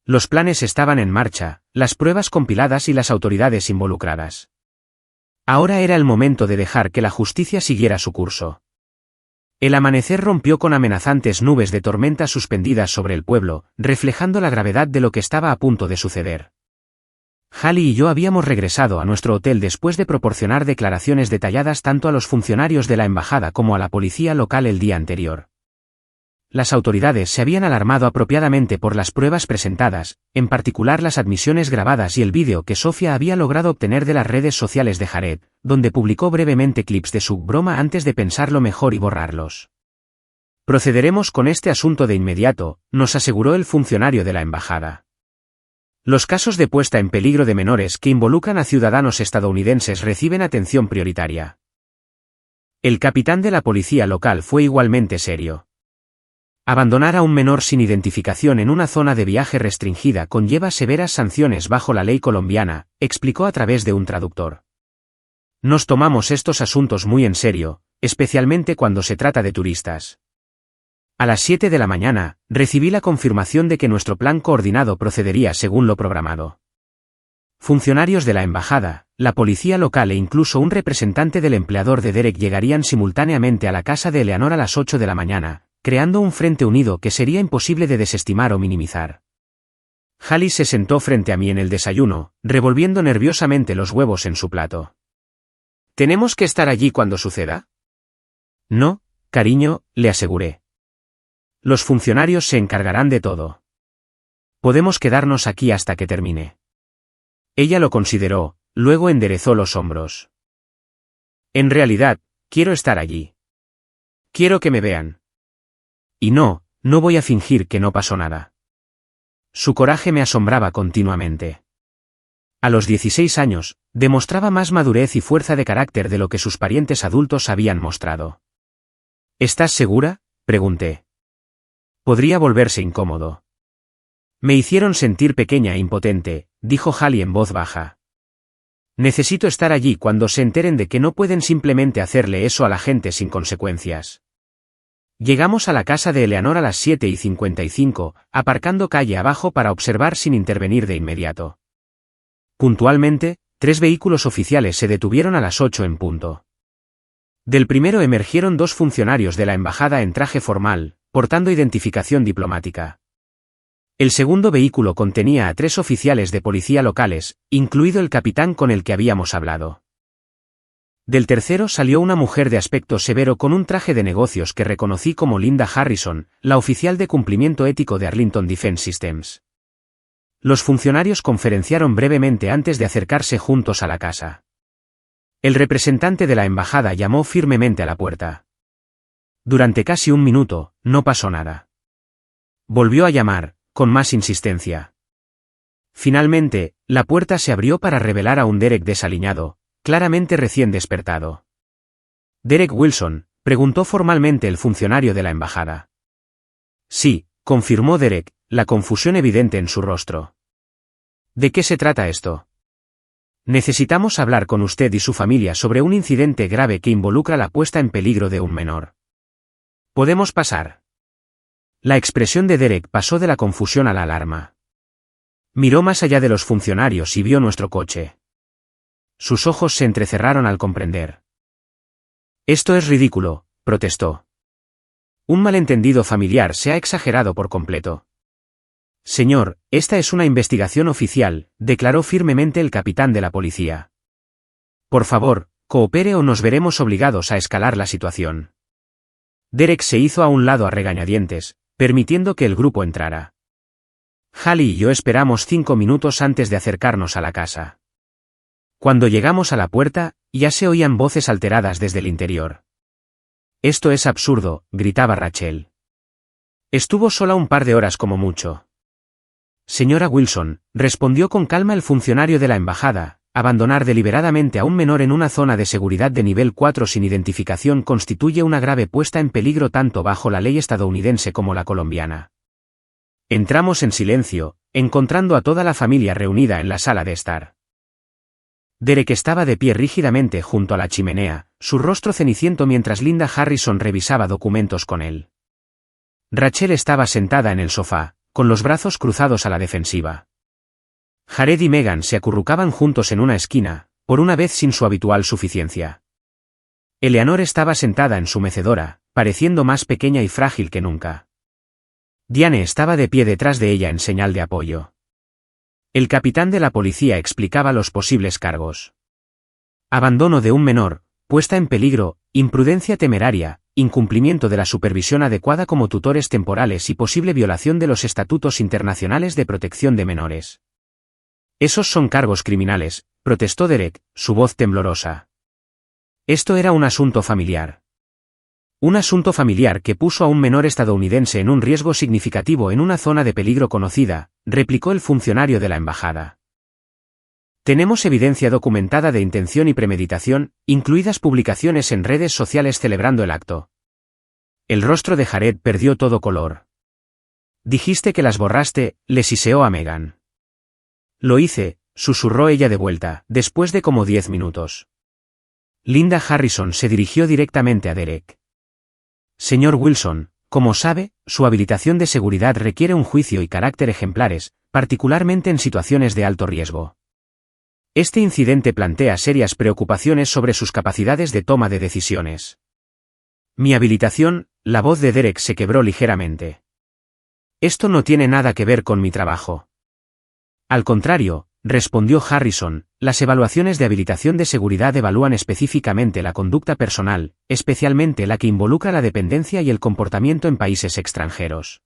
Los planes estaban en marcha, las pruebas compiladas y las autoridades involucradas. Ahora era el momento de dejar que la justicia siguiera su curso. El amanecer rompió con amenazantes nubes de tormenta suspendidas sobre el pueblo, reflejando la gravedad de lo que estaba a punto de suceder. Hallie y yo habíamos regresado a nuestro hotel después de proporcionar declaraciones detalladas tanto a los funcionarios de la embajada como a la policía local el día anterior. Las autoridades se habían alarmado apropiadamente por las pruebas presentadas, en particular las admisiones grabadas y el vídeo que Sofía había logrado obtener de las redes sociales de Jared, donde publicó brevemente clips de su broma antes de pensarlo mejor y borrarlos. Procederemos con este asunto de inmediato, nos aseguró el funcionario de la embajada. Los casos de puesta en peligro de menores que involucran a ciudadanos estadounidenses reciben atención prioritaria. El capitán de la policía local fue igualmente serio. Abandonar a un menor sin identificación en una zona de viaje restringida conlleva severas sanciones bajo la ley colombiana, explicó a través de un traductor. Nos tomamos estos asuntos muy en serio, especialmente cuando se trata de turistas. A las 7 de la mañana, recibí la confirmación de que nuestro plan coordinado procedería según lo programado. Funcionarios de la embajada, la policía local e incluso un representante del empleador de Derek llegarían simultáneamente a la casa de Eleanor a las 8 de la mañana, creando un frente unido que sería imposible de desestimar o minimizar. Hallie se sentó frente a mí en el desayuno, revolviendo nerviosamente los huevos en su plato. ¿Tenemos que estar allí cuando suceda? No, cariño, le aseguré. Los funcionarios se encargarán de todo. Podemos quedarnos aquí hasta que termine. Ella lo consideró, luego enderezó los hombros. En realidad, quiero estar allí. Quiero que me vean. Y no voy a fingir que no pasó nada. Su coraje me asombraba continuamente. A los 16 años, demostraba más madurez y fuerza de carácter de lo que sus parientes adultos habían mostrado. ¿Estás segura?, pregunté. Podría volverse incómodo. Me hicieron sentir pequeña e impotente, dijo Hallie en voz baja. Necesito estar allí cuando se enteren de que no pueden simplemente hacerle eso a la gente sin consecuencias. Llegamos a la casa de Eleanor a las 7:55, aparcando calle abajo para observar sin intervenir de inmediato. Puntualmente, 3 vehículos oficiales se detuvieron a las 8 en punto. Del primero emergieron 2 funcionarios de la embajada en traje formal, portando identificación diplomática. El segundo vehículo contenía a 3 oficiales de policía locales, incluido el capitán con el que habíamos hablado. Del tercero salió una mujer de aspecto severo con un traje de negocios que reconocí como Linda Harrison, la oficial de cumplimiento ético de Arlington Defense Systems. Los funcionarios conferenciaron brevemente antes de acercarse juntos a la casa. El representante de la embajada llamó firmemente a la puerta. Durante casi un minuto, no pasó nada. Volvió a llamar, con más insistencia. Finalmente, la puerta se abrió para revelar a un Derek desaliñado, claramente recién despertado. «¿Derek Wilson?», preguntó formalmente el funcionario de la embajada. «Sí», confirmó Derek, la confusión evidente en su rostro. «¿De qué se trata esto?» «Necesitamos hablar con usted y su familia sobre un incidente grave que involucra la puesta en peligro de un menor. ¿Podemos pasar?». La expresión de Derek pasó de la confusión a la alarma. Miró más allá de los funcionarios y vio nuestro coche. Sus ojos se entrecerraron al comprender. Esto es ridículo, protestó. Un malentendido familiar se ha exagerado por completo. Señor, esta es una investigación oficial, declaró firmemente el capitán de la policía. Por favor, coopere o nos veremos obligados a escalar la situación. Derek se hizo a un lado a regañadientes, permitiendo que el grupo entrara. Hallie y yo esperamos 5 minutos antes de acercarnos a la casa. Cuando llegamos a la puerta, ya se oían voces alteradas desde el interior. Esto es absurdo, gritaba Rachel. Estuvo sola un par de horas como mucho. Señora Wilson, respondió con calma el funcionario de la embajada, abandonar deliberadamente a un menor en una zona de seguridad de nivel 4 sin identificación constituye una grave puesta en peligro tanto bajo la ley estadounidense como la colombiana. Entramos en silencio, encontrando a toda la familia reunida en la sala de estar. Derek estaba de pie rígidamente junto a la chimenea, su rostro ceniciento mientras Linda Harrison revisaba documentos con él. Rachel estaba sentada en el sofá, con los brazos cruzados a la defensiva. Jared y Megan se acurrucaban juntos en una esquina, por una vez sin su habitual suficiencia. Eleanor estaba sentada en su mecedora, pareciendo más pequeña y frágil que nunca. Diane estaba de pie detrás de ella en señal de apoyo. El capitán de la policía explicaba los posibles cargos. Abandono de un menor, puesta en peligro, imprudencia temeraria, incumplimiento de la supervisión adecuada como tutores temporales y posible violación de los estatutos internacionales de protección de menores. Esos son cargos criminales, protestó Derek, su voz temblorosa. Esto era un asunto familiar. Un asunto familiar que puso a un menor estadounidense en un riesgo significativo en una zona de peligro conocida, replicó el funcionario de la embajada. Tenemos evidencia documentada de intención y premeditación, incluidas publicaciones en redes sociales celebrando el acto. El rostro de Jared perdió todo color. Dijiste que las borraste, le siseó a Megan. Lo hice, susurró ella de vuelta, después de como 10 minutos. Linda Harrison se dirigió directamente a Derek. Señor Wilson, como sabe, su habilitación de seguridad requiere un juicio y carácter ejemplares, particularmente en situaciones de alto riesgo. Este incidente plantea serias preocupaciones sobre sus capacidades de toma de decisiones. Mi habilitación, la voz de Derek se quebró ligeramente. Esto no tiene nada que ver con mi trabajo. Al contrario, respondió Harrison, las evaluaciones de habilitación de seguridad evalúan específicamente la conducta personal, especialmente la que involucra la dependencia y el comportamiento en países extranjeros.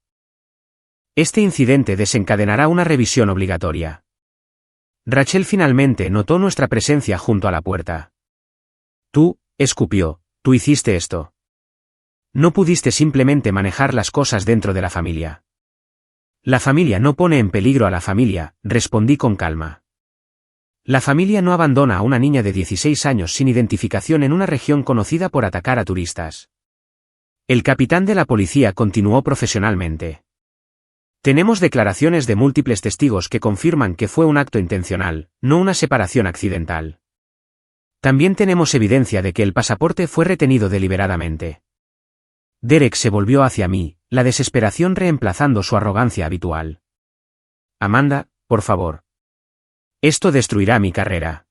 Este incidente desencadenará una revisión obligatoria. Rachel finalmente notó nuestra presencia junto a la puerta. Tú, escupió, tú hiciste esto. No pudiste simplemente manejar las cosas dentro de la familia. La familia no pone en peligro a la familia, respondí con calma. La familia no abandona a una niña de 16 años sin identificación en una región conocida por atacar a turistas. El capitán de la policía continuó profesionalmente. Tenemos declaraciones de múltiples testigos que confirman que fue un acto intencional, no una separación accidental. También tenemos evidencia de que el pasaporte fue retenido deliberadamente. Derek se volvió hacia mí, la desesperación reemplazando su arrogancia habitual. Amanda, por favor. Esto destruirá mi carrera.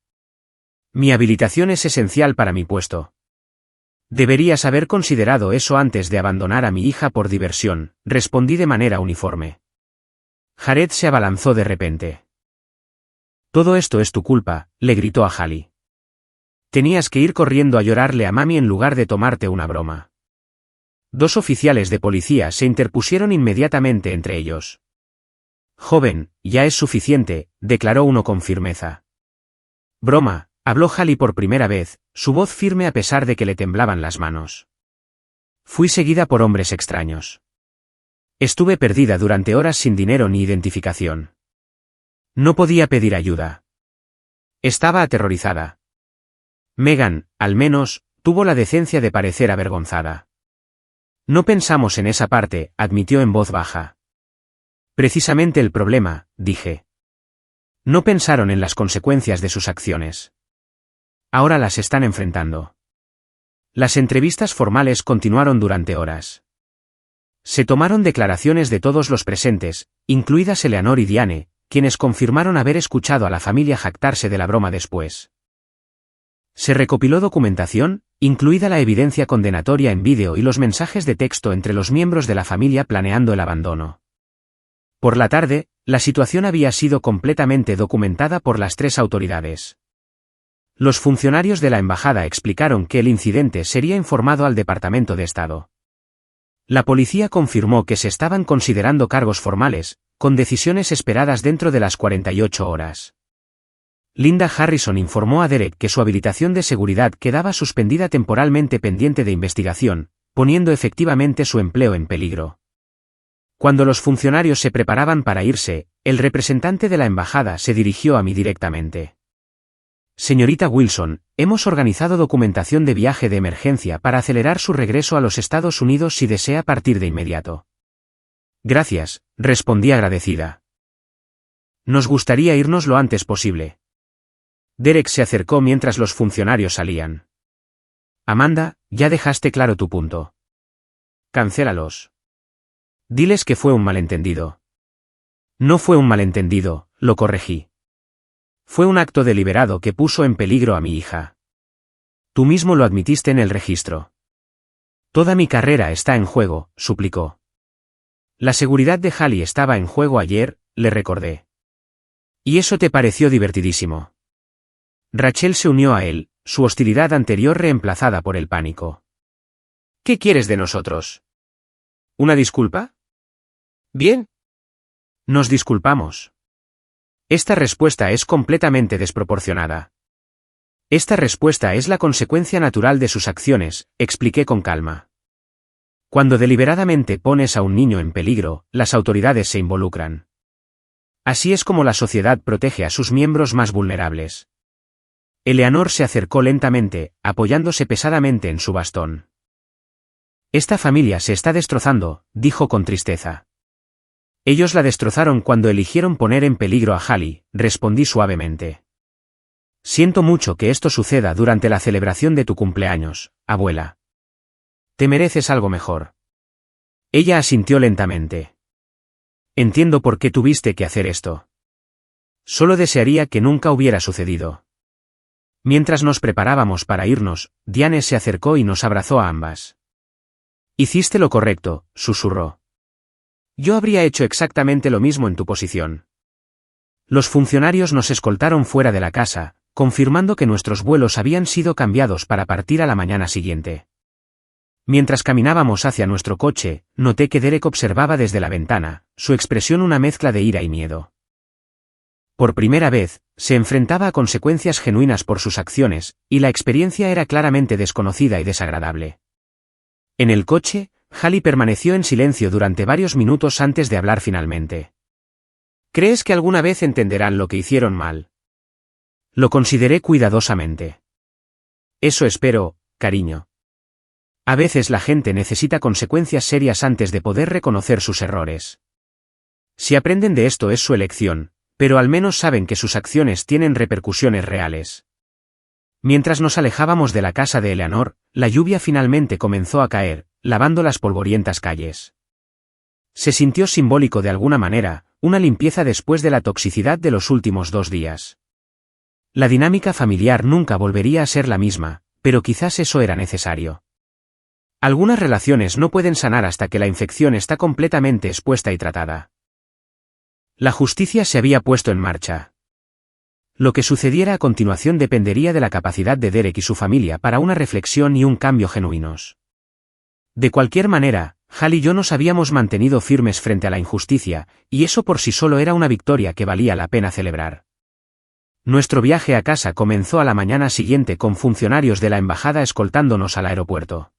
Mi habilitación es esencial para mi puesto. Deberías haber considerado eso antes de abandonar a mi hija por diversión, respondí de manera uniforme. Jared se abalanzó de repente. Todo esto es tu culpa, le gritó a Hallie. Tenías que ir corriendo a llorarle a mami en lugar de tomarte una broma. 2 oficiales de policía se interpusieron inmediatamente entre ellos. Joven, ya es suficiente, declaró uno con firmeza. Broma, habló Hallie por primera vez, su voz firme a pesar de que le temblaban las manos. Fui seguida por hombres extraños. Estuve perdida durante horas sin dinero ni identificación. No podía pedir ayuda. Estaba aterrorizada. Megan, al menos, tuvo la decencia de parecer avergonzada. No pensamos en esa parte, admitió en voz baja. Precisamente el problema, dije. No pensaron en las consecuencias de sus acciones. Ahora las están enfrentando. Las entrevistas formales continuaron durante horas. Se tomaron declaraciones de todos los presentes, incluidas Eleanor y Diane, quienes confirmaron haber escuchado a la familia jactarse de la broma después. Se recopiló documentación, incluida la evidencia condenatoria en vídeo y los mensajes de texto entre los miembros de la familia planeando el abandono. Por la tarde, la situación había sido completamente documentada por las tres autoridades. Los funcionarios de la embajada explicaron que el incidente sería informado al Departamento de Estado. La policía confirmó que se estaban considerando cargos formales, con decisiones esperadas dentro de las 48 horas. Linda Harrison informó a Derek que su habilitación de seguridad quedaba suspendida temporalmente pendiente de investigación, poniendo efectivamente su empleo en peligro. Cuando los funcionarios se preparaban para irse, el representante de la embajada se dirigió a mí directamente. Señorita Wilson, hemos organizado documentación de viaje de emergencia para acelerar su regreso a los Estados Unidos si desea partir de inmediato. Gracias, respondí agradecida. Nos gustaría irnos lo antes posible. Derek se acercó mientras los funcionarios salían. Amanda, ya dejaste claro tu punto. Cancélalos. Diles que fue un malentendido. No fue un malentendido, lo corregí. Fue un acto deliberado que puso en peligro a mi hija. Tú mismo lo admitiste en el registro. Toda mi carrera está en juego, suplicó. La seguridad de Hallie estaba en juego ayer, le recordé. Y eso te pareció divertidísimo. Rachel se unió a él, su hostilidad anterior reemplazada por el pánico. ¿Qué quieres de nosotros? ¿Una disculpa? Bien. Nos disculpamos. Esta respuesta es completamente desproporcionada. Esta respuesta es la consecuencia natural de sus acciones, expliqué con calma. Cuando deliberadamente pones a un niño en peligro, las autoridades se involucran. Así es como la sociedad protege a sus miembros más vulnerables. Eleanor se acercó lentamente, apoyándose pesadamente en su bastón. Esta familia se está destrozando, dijo con tristeza. Ellos la destrozaron cuando eligieron poner en peligro a Hallie, respondí suavemente. Siento mucho que esto suceda durante la celebración de tu cumpleaños, abuela. Te mereces algo mejor. Ella asintió lentamente. Entiendo por qué tuviste que hacer esto. Solo desearía que nunca hubiera sucedido. Mientras nos preparábamos para irnos, Diane se acercó y nos abrazó a ambas. Hiciste lo correcto, susurró. Yo habría hecho exactamente lo mismo en tu posición. Los funcionarios nos escoltaron fuera de la casa, confirmando que nuestros vuelos habían sido cambiados para partir a la mañana siguiente. Mientras caminábamos hacia nuestro coche, noté que Derek observaba desde la ventana, su expresión una mezcla de ira y miedo. Por primera vez, se enfrentaba a consecuencias genuinas por sus acciones, y la experiencia era claramente desconocida y desagradable. En el coche, Hallie permaneció en silencio durante varios minutos antes de hablar finalmente. ¿Crees que alguna vez entenderán lo que hicieron mal? Lo consideré cuidadosamente. Eso espero, cariño. A veces la gente necesita consecuencias serias antes de poder reconocer sus errores. Si aprenden de esto es su elección, pero al menos saben que sus acciones tienen repercusiones reales. Mientras nos alejábamos de la casa de Eleanor, la lluvia finalmente comenzó a caer, lavando las polvorientas calles. Se sintió simbólico de alguna manera, una limpieza después de la toxicidad de los últimos 2 días. La dinámica familiar nunca volvería a ser la misma, pero quizás eso era necesario. Algunas relaciones no pueden sanar hasta que la infección está completamente expuesta y tratada. La justicia se había puesto en marcha. Lo que sucediera a continuación dependería de la capacidad de Derek y su familia para una reflexión y un cambio genuinos. De cualquier manera, Hallie y yo nos habíamos mantenido firmes frente a la injusticia, y eso por sí solo era una victoria que valía la pena celebrar. Nuestro viaje a casa comenzó a la mañana siguiente con funcionarios de la embajada escoltándonos al aeropuerto.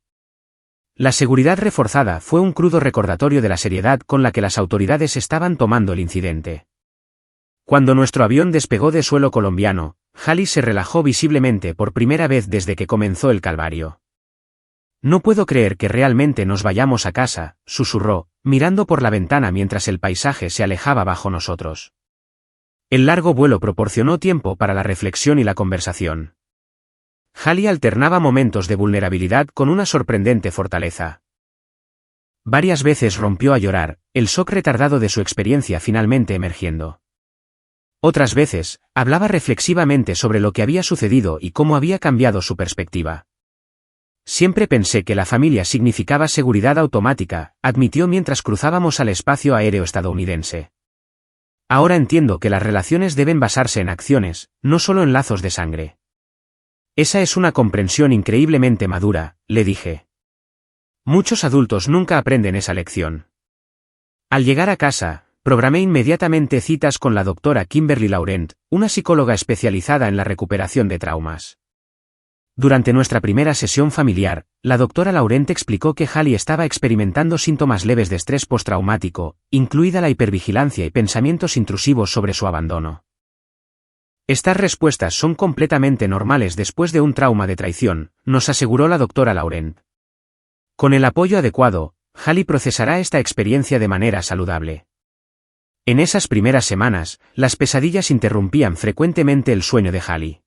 La seguridad reforzada fue un crudo recordatorio de la seriedad con la que las autoridades estaban tomando el incidente. Cuando nuestro avión despegó de suelo colombiano, Hallie se relajó visiblemente por primera vez desde que comenzó el calvario. No puedo creer que realmente nos vayamos a casa, susurró, mirando por la ventana mientras el paisaje se alejaba bajo nosotros. El largo vuelo proporcionó tiempo para la reflexión y la conversación. Hallie alternaba momentos de vulnerabilidad con una sorprendente fortaleza. Varias veces rompió a llorar, el shock retardado de su experiencia finalmente emergiendo. Otras veces, hablaba reflexivamente sobre lo que había sucedido y cómo había cambiado su perspectiva. Siempre pensé que la familia significaba seguridad automática, admitió mientras cruzábamos al espacio aéreo estadounidense. Ahora entiendo que las relaciones deben basarse en acciones, no solo en lazos de sangre. Esa es una comprensión increíblemente madura, le dije. Muchos adultos nunca aprenden esa lección. Al llegar a casa, programé inmediatamente citas con la doctora Kimberly Laurent, una psicóloga especializada en la recuperación de traumas. Durante nuestra primera sesión familiar, la doctora Laurent explicó que Hallie estaba experimentando síntomas leves de estrés postraumático, incluida la hipervigilancia y pensamientos intrusivos sobre su abandono. Estas respuestas son completamente normales después de un trauma de traición, nos aseguró la doctora Laurent. Con el apoyo adecuado, Hallie procesará esta experiencia de manera saludable. En esas primeras semanas, las pesadillas interrumpían frecuentemente el sueño de Hallie.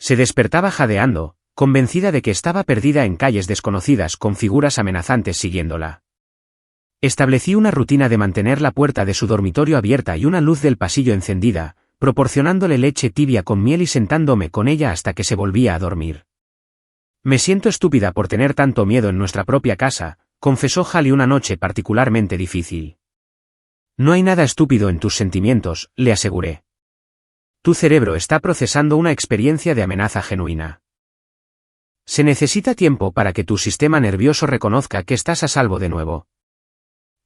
Se despertaba jadeando, convencida de que estaba perdida en calles desconocidas con figuras amenazantes siguiéndola. Establecí una rutina de mantener la puerta de su dormitorio abierta y una luz del pasillo encendida, proporcionándole leche tibia con miel y sentándome con ella hasta que se volvía a dormir. Me siento estúpida por tener tanto miedo en nuestra propia casa, confesó Hallie una noche particularmente difícil. No hay nada estúpido en tus sentimientos, le aseguré. Tu cerebro está procesando una experiencia de amenaza genuina. Se necesita tiempo para que tu sistema nervioso reconozca que estás a salvo de nuevo.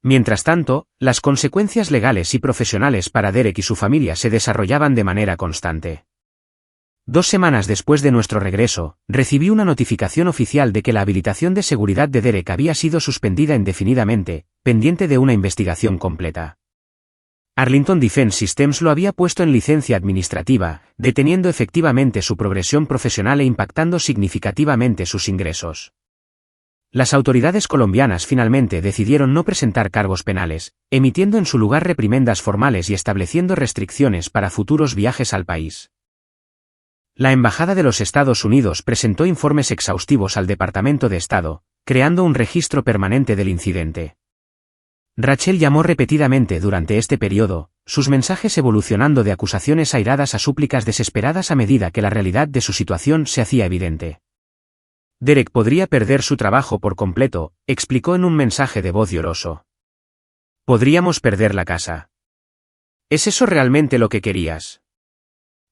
Mientras tanto, las consecuencias legales y profesionales para Derek y su familia se desarrollaban de manera constante. 2 semanas después de nuestro regreso, recibí una notificación oficial de que la habilitación de seguridad de Derek había sido suspendida indefinidamente, pendiente de una investigación completa. Arlington Defense Systems lo había puesto en licencia administrativa, deteniendo efectivamente su progresión profesional e impactando significativamente sus ingresos. Las autoridades colombianas finalmente decidieron no presentar cargos penales, emitiendo en su lugar reprimendas formales y estableciendo restricciones para futuros viajes al país. La Embajada de los Estados Unidos presentó informes exhaustivos al Departamento de Estado, creando un registro permanente del incidente. Rachel llamó repetidamente durante este periodo, sus mensajes evolucionando de acusaciones airadas a súplicas desesperadas a medida que la realidad de su situación se hacía evidente. Derek podría perder su trabajo por completo, explicó en un mensaje de voz lloroso. Podríamos perder la casa. ¿Es eso realmente lo que querías?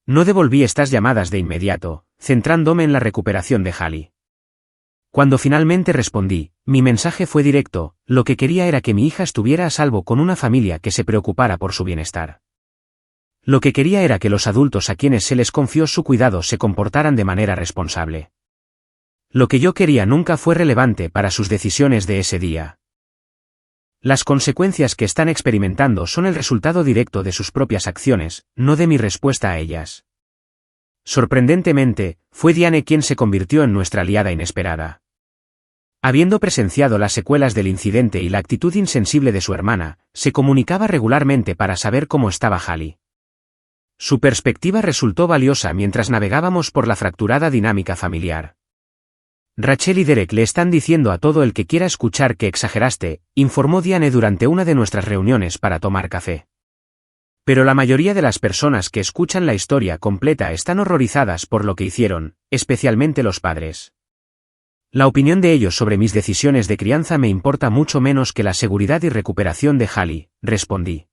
No devolví estas llamadas de inmediato, centrándome en la recuperación de Hallie. Cuando finalmente respondí, mi mensaje fue directo, lo que quería era que mi hija estuviera a salvo con una familia que se preocupara por su bienestar. Lo que quería era que los adultos a quienes se les confió su cuidado se comportaran de manera responsable. Lo que yo quería nunca fue relevante para sus decisiones de ese día. Las consecuencias que están experimentando son el resultado directo de sus propias acciones, no de mi respuesta a ellas. Sorprendentemente, fue Diane quien se convirtió en nuestra aliada inesperada. Habiendo presenciado las secuelas del incidente y la actitud insensible de su hermana, se comunicaba regularmente para saber cómo estaba Hallie. Su perspectiva resultó valiosa mientras navegábamos por la fracturada dinámica familiar. Rachel y Derek le están diciendo a todo el que quiera escuchar que exageraste, informó Diane durante una de nuestras reuniones para tomar café. Pero la mayoría de las personas que escuchan la historia completa están horrorizadas por lo que hicieron, especialmente los padres. La opinión de ellos sobre mis decisiones de crianza me importa mucho menos que la seguridad y recuperación de Hallie, respondí.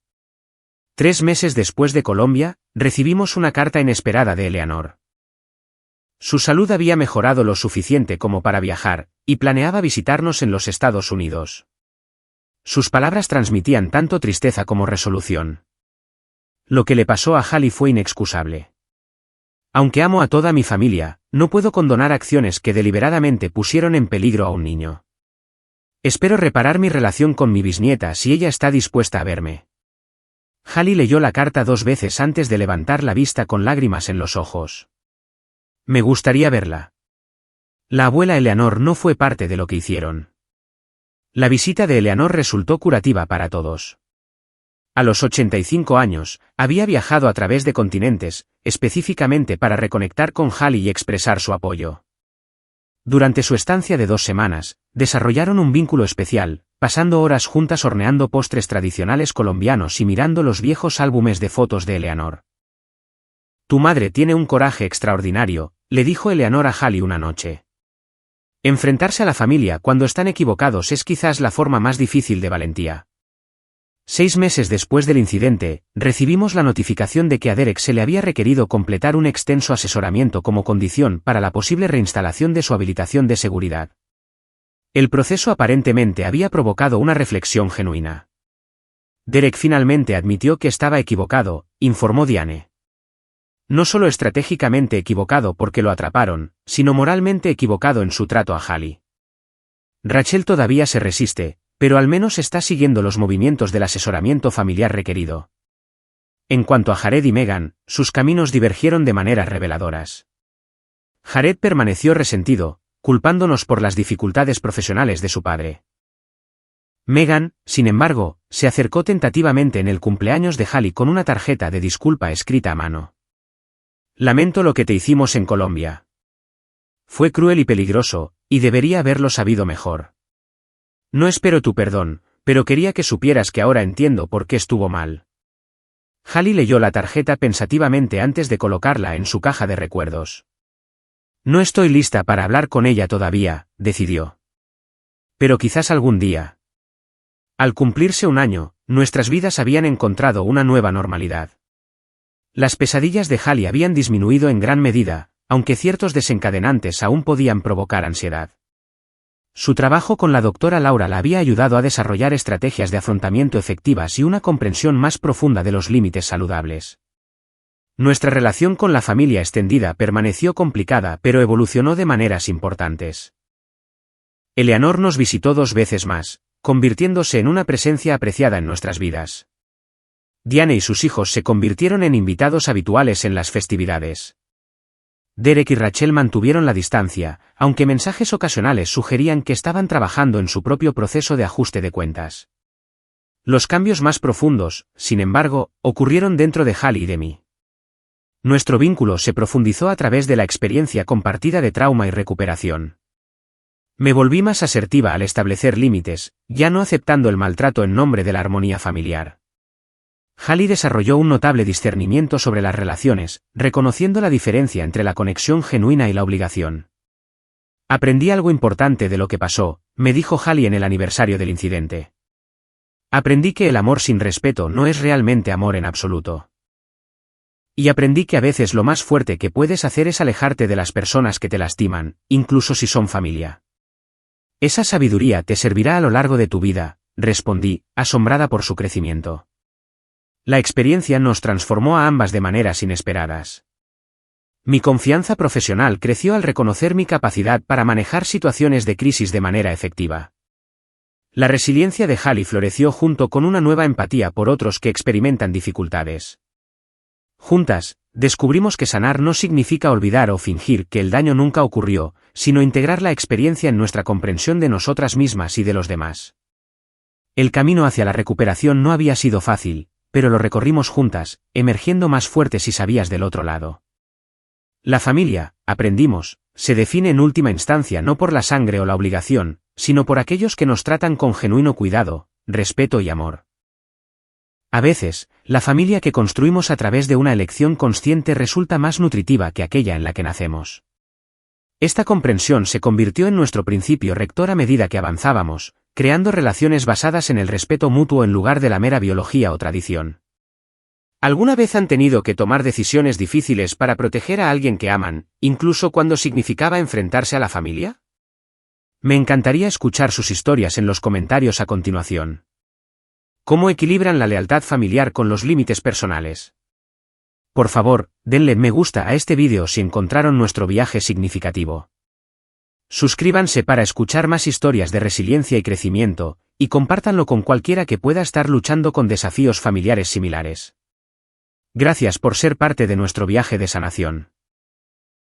3 meses después de Colombia, recibimos una carta inesperada de Eleanor. Su salud había mejorado lo suficiente como para viajar, y planeaba visitarnos en los Estados Unidos. Sus palabras transmitían tanto tristeza como resolución. Lo que le pasó a Hallie fue inexcusable. Aunque amo a toda mi familia, no puedo condonar acciones que deliberadamente pusieron en peligro a un niño. Espero reparar mi relación con mi bisnieta si ella está dispuesta a verme. Hallie leyó la carta 2 veces antes de levantar la vista con lágrimas en los ojos. Me gustaría verla. La abuela Eleanor no fue parte de lo que hicieron. La visita de Eleanor resultó curativa para todos. A los 85 años, había viajado a través de continentes, específicamente para reconectar con Hallie y expresar su apoyo. Durante su estancia de 2 semanas, desarrollaron un vínculo especial, pasando horas juntas horneando postres tradicionales colombianos y mirando los viejos álbumes de fotos de Eleanor. Tu madre tiene un coraje extraordinario, le dijo Eleanor a Hallie una noche. Enfrentarse a la familia cuando están equivocados es quizás la forma más difícil de valentía. 6 meses después del incidente, recibimos la notificación de que a Derek se le había requerido completar un extenso asesoramiento como condición para la posible reinstalación de su habilitación de seguridad. El proceso aparentemente había provocado una reflexión genuina. Derek finalmente admitió que estaba equivocado, informó Diane. No solo estratégicamente equivocado porque lo atraparon, sino moralmente equivocado en su trato a Hallie. Rachel todavía se resiste, pero al menos está siguiendo los movimientos del asesoramiento familiar requerido. En cuanto a Jared y Megan, sus caminos divergieron de maneras reveladoras. Jared permaneció resentido, culpándonos por las dificultades profesionales de su padre. Megan, sin embargo, se acercó tentativamente en el cumpleaños de Hallie con una tarjeta de disculpa escrita a mano. Lamento lo que te hicimos en Colombia. Fue cruel y peligroso, y debería haberlo sabido mejor. No espero tu perdón, pero quería que supieras que ahora entiendo por qué estuvo mal. Hallie leyó la tarjeta pensativamente antes de colocarla en su caja de recuerdos. No estoy lista para hablar con ella todavía, decidió. Pero quizás algún día. Al cumplirse 1 año, nuestras vidas habían encontrado una nueva normalidad. Las pesadillas de Hallie habían disminuido en gran medida, aunque ciertos desencadenantes aún podían provocar ansiedad. Su trabajo con la doctora Laura la había ayudado a desarrollar estrategias de afrontamiento efectivas y una comprensión más profunda de los límites saludables. Nuestra relación con la familia extendida permaneció complicada pero evolucionó de maneras importantes. Eleanor nos visitó 2 veces más, convirtiéndose en una presencia apreciada en nuestras vidas. Diane y sus hijos se convirtieron en invitados habituales en las festividades. Derek y Rachel mantuvieron la distancia, aunque mensajes ocasionales sugerían que estaban trabajando en su propio proceso de ajuste de cuentas. Los cambios más profundos, sin embargo, ocurrieron dentro de Hallie y de mí. Nuestro vínculo se profundizó a través de la experiencia compartida de trauma y recuperación. Me volví más asertiva al establecer límites, ya no aceptando el maltrato en nombre de la armonía familiar. Hallie desarrolló un notable discernimiento sobre las relaciones, reconociendo la diferencia entre la conexión genuina y la obligación. Aprendí algo importante de lo que pasó, me dijo Hallie en el aniversario del incidente. Aprendí que el amor sin respeto no es realmente amor en absoluto. Y aprendí que a veces lo más fuerte que puedes hacer es alejarte de las personas que te lastiman, incluso si son familia. Esa sabiduría te servirá a lo largo de tu vida, respondí, asombrada por su crecimiento. La experiencia nos transformó a ambas de maneras inesperadas. Mi confianza profesional creció al reconocer mi capacidad para manejar situaciones de crisis de manera efectiva. La resiliencia de Hallie floreció junto con una nueva empatía por otros que experimentan dificultades. Juntas, descubrimos que sanar no significa olvidar o fingir que el daño nunca ocurrió, sino integrar la experiencia en nuestra comprensión de nosotras mismas y de los demás. El camino hacia la recuperación no había sido fácil, pero lo recorrimos juntas, emergiendo más fuertes y sabias del otro lado. La familia, aprendimos, se define en última instancia no por la sangre o la obligación, sino por aquellos que nos tratan con genuino cuidado, respeto y amor. A veces, la familia que construimos a través de una elección consciente resulta más nutritiva que aquella en la que nacemos. Esta comprensión se convirtió en nuestro principio rector a medida que avanzábamos, creando relaciones basadas en el respeto mutuo en lugar de la mera biología o tradición. ¿Alguna vez han tenido que tomar decisiones difíciles para proteger a alguien que aman, incluso cuando significaba enfrentarse a la familia? Me encantaría escuchar sus historias en los comentarios a continuación. ¿Cómo equilibran la lealtad familiar con los límites personales? Por favor, denle me gusta a este vídeo si encontraron nuestro viaje significativo. Suscríbanse para escuchar más historias de resiliencia y crecimiento, y compártanlo con cualquiera que pueda estar luchando con desafíos familiares similares. Gracias por ser parte de nuestro viaje de sanación.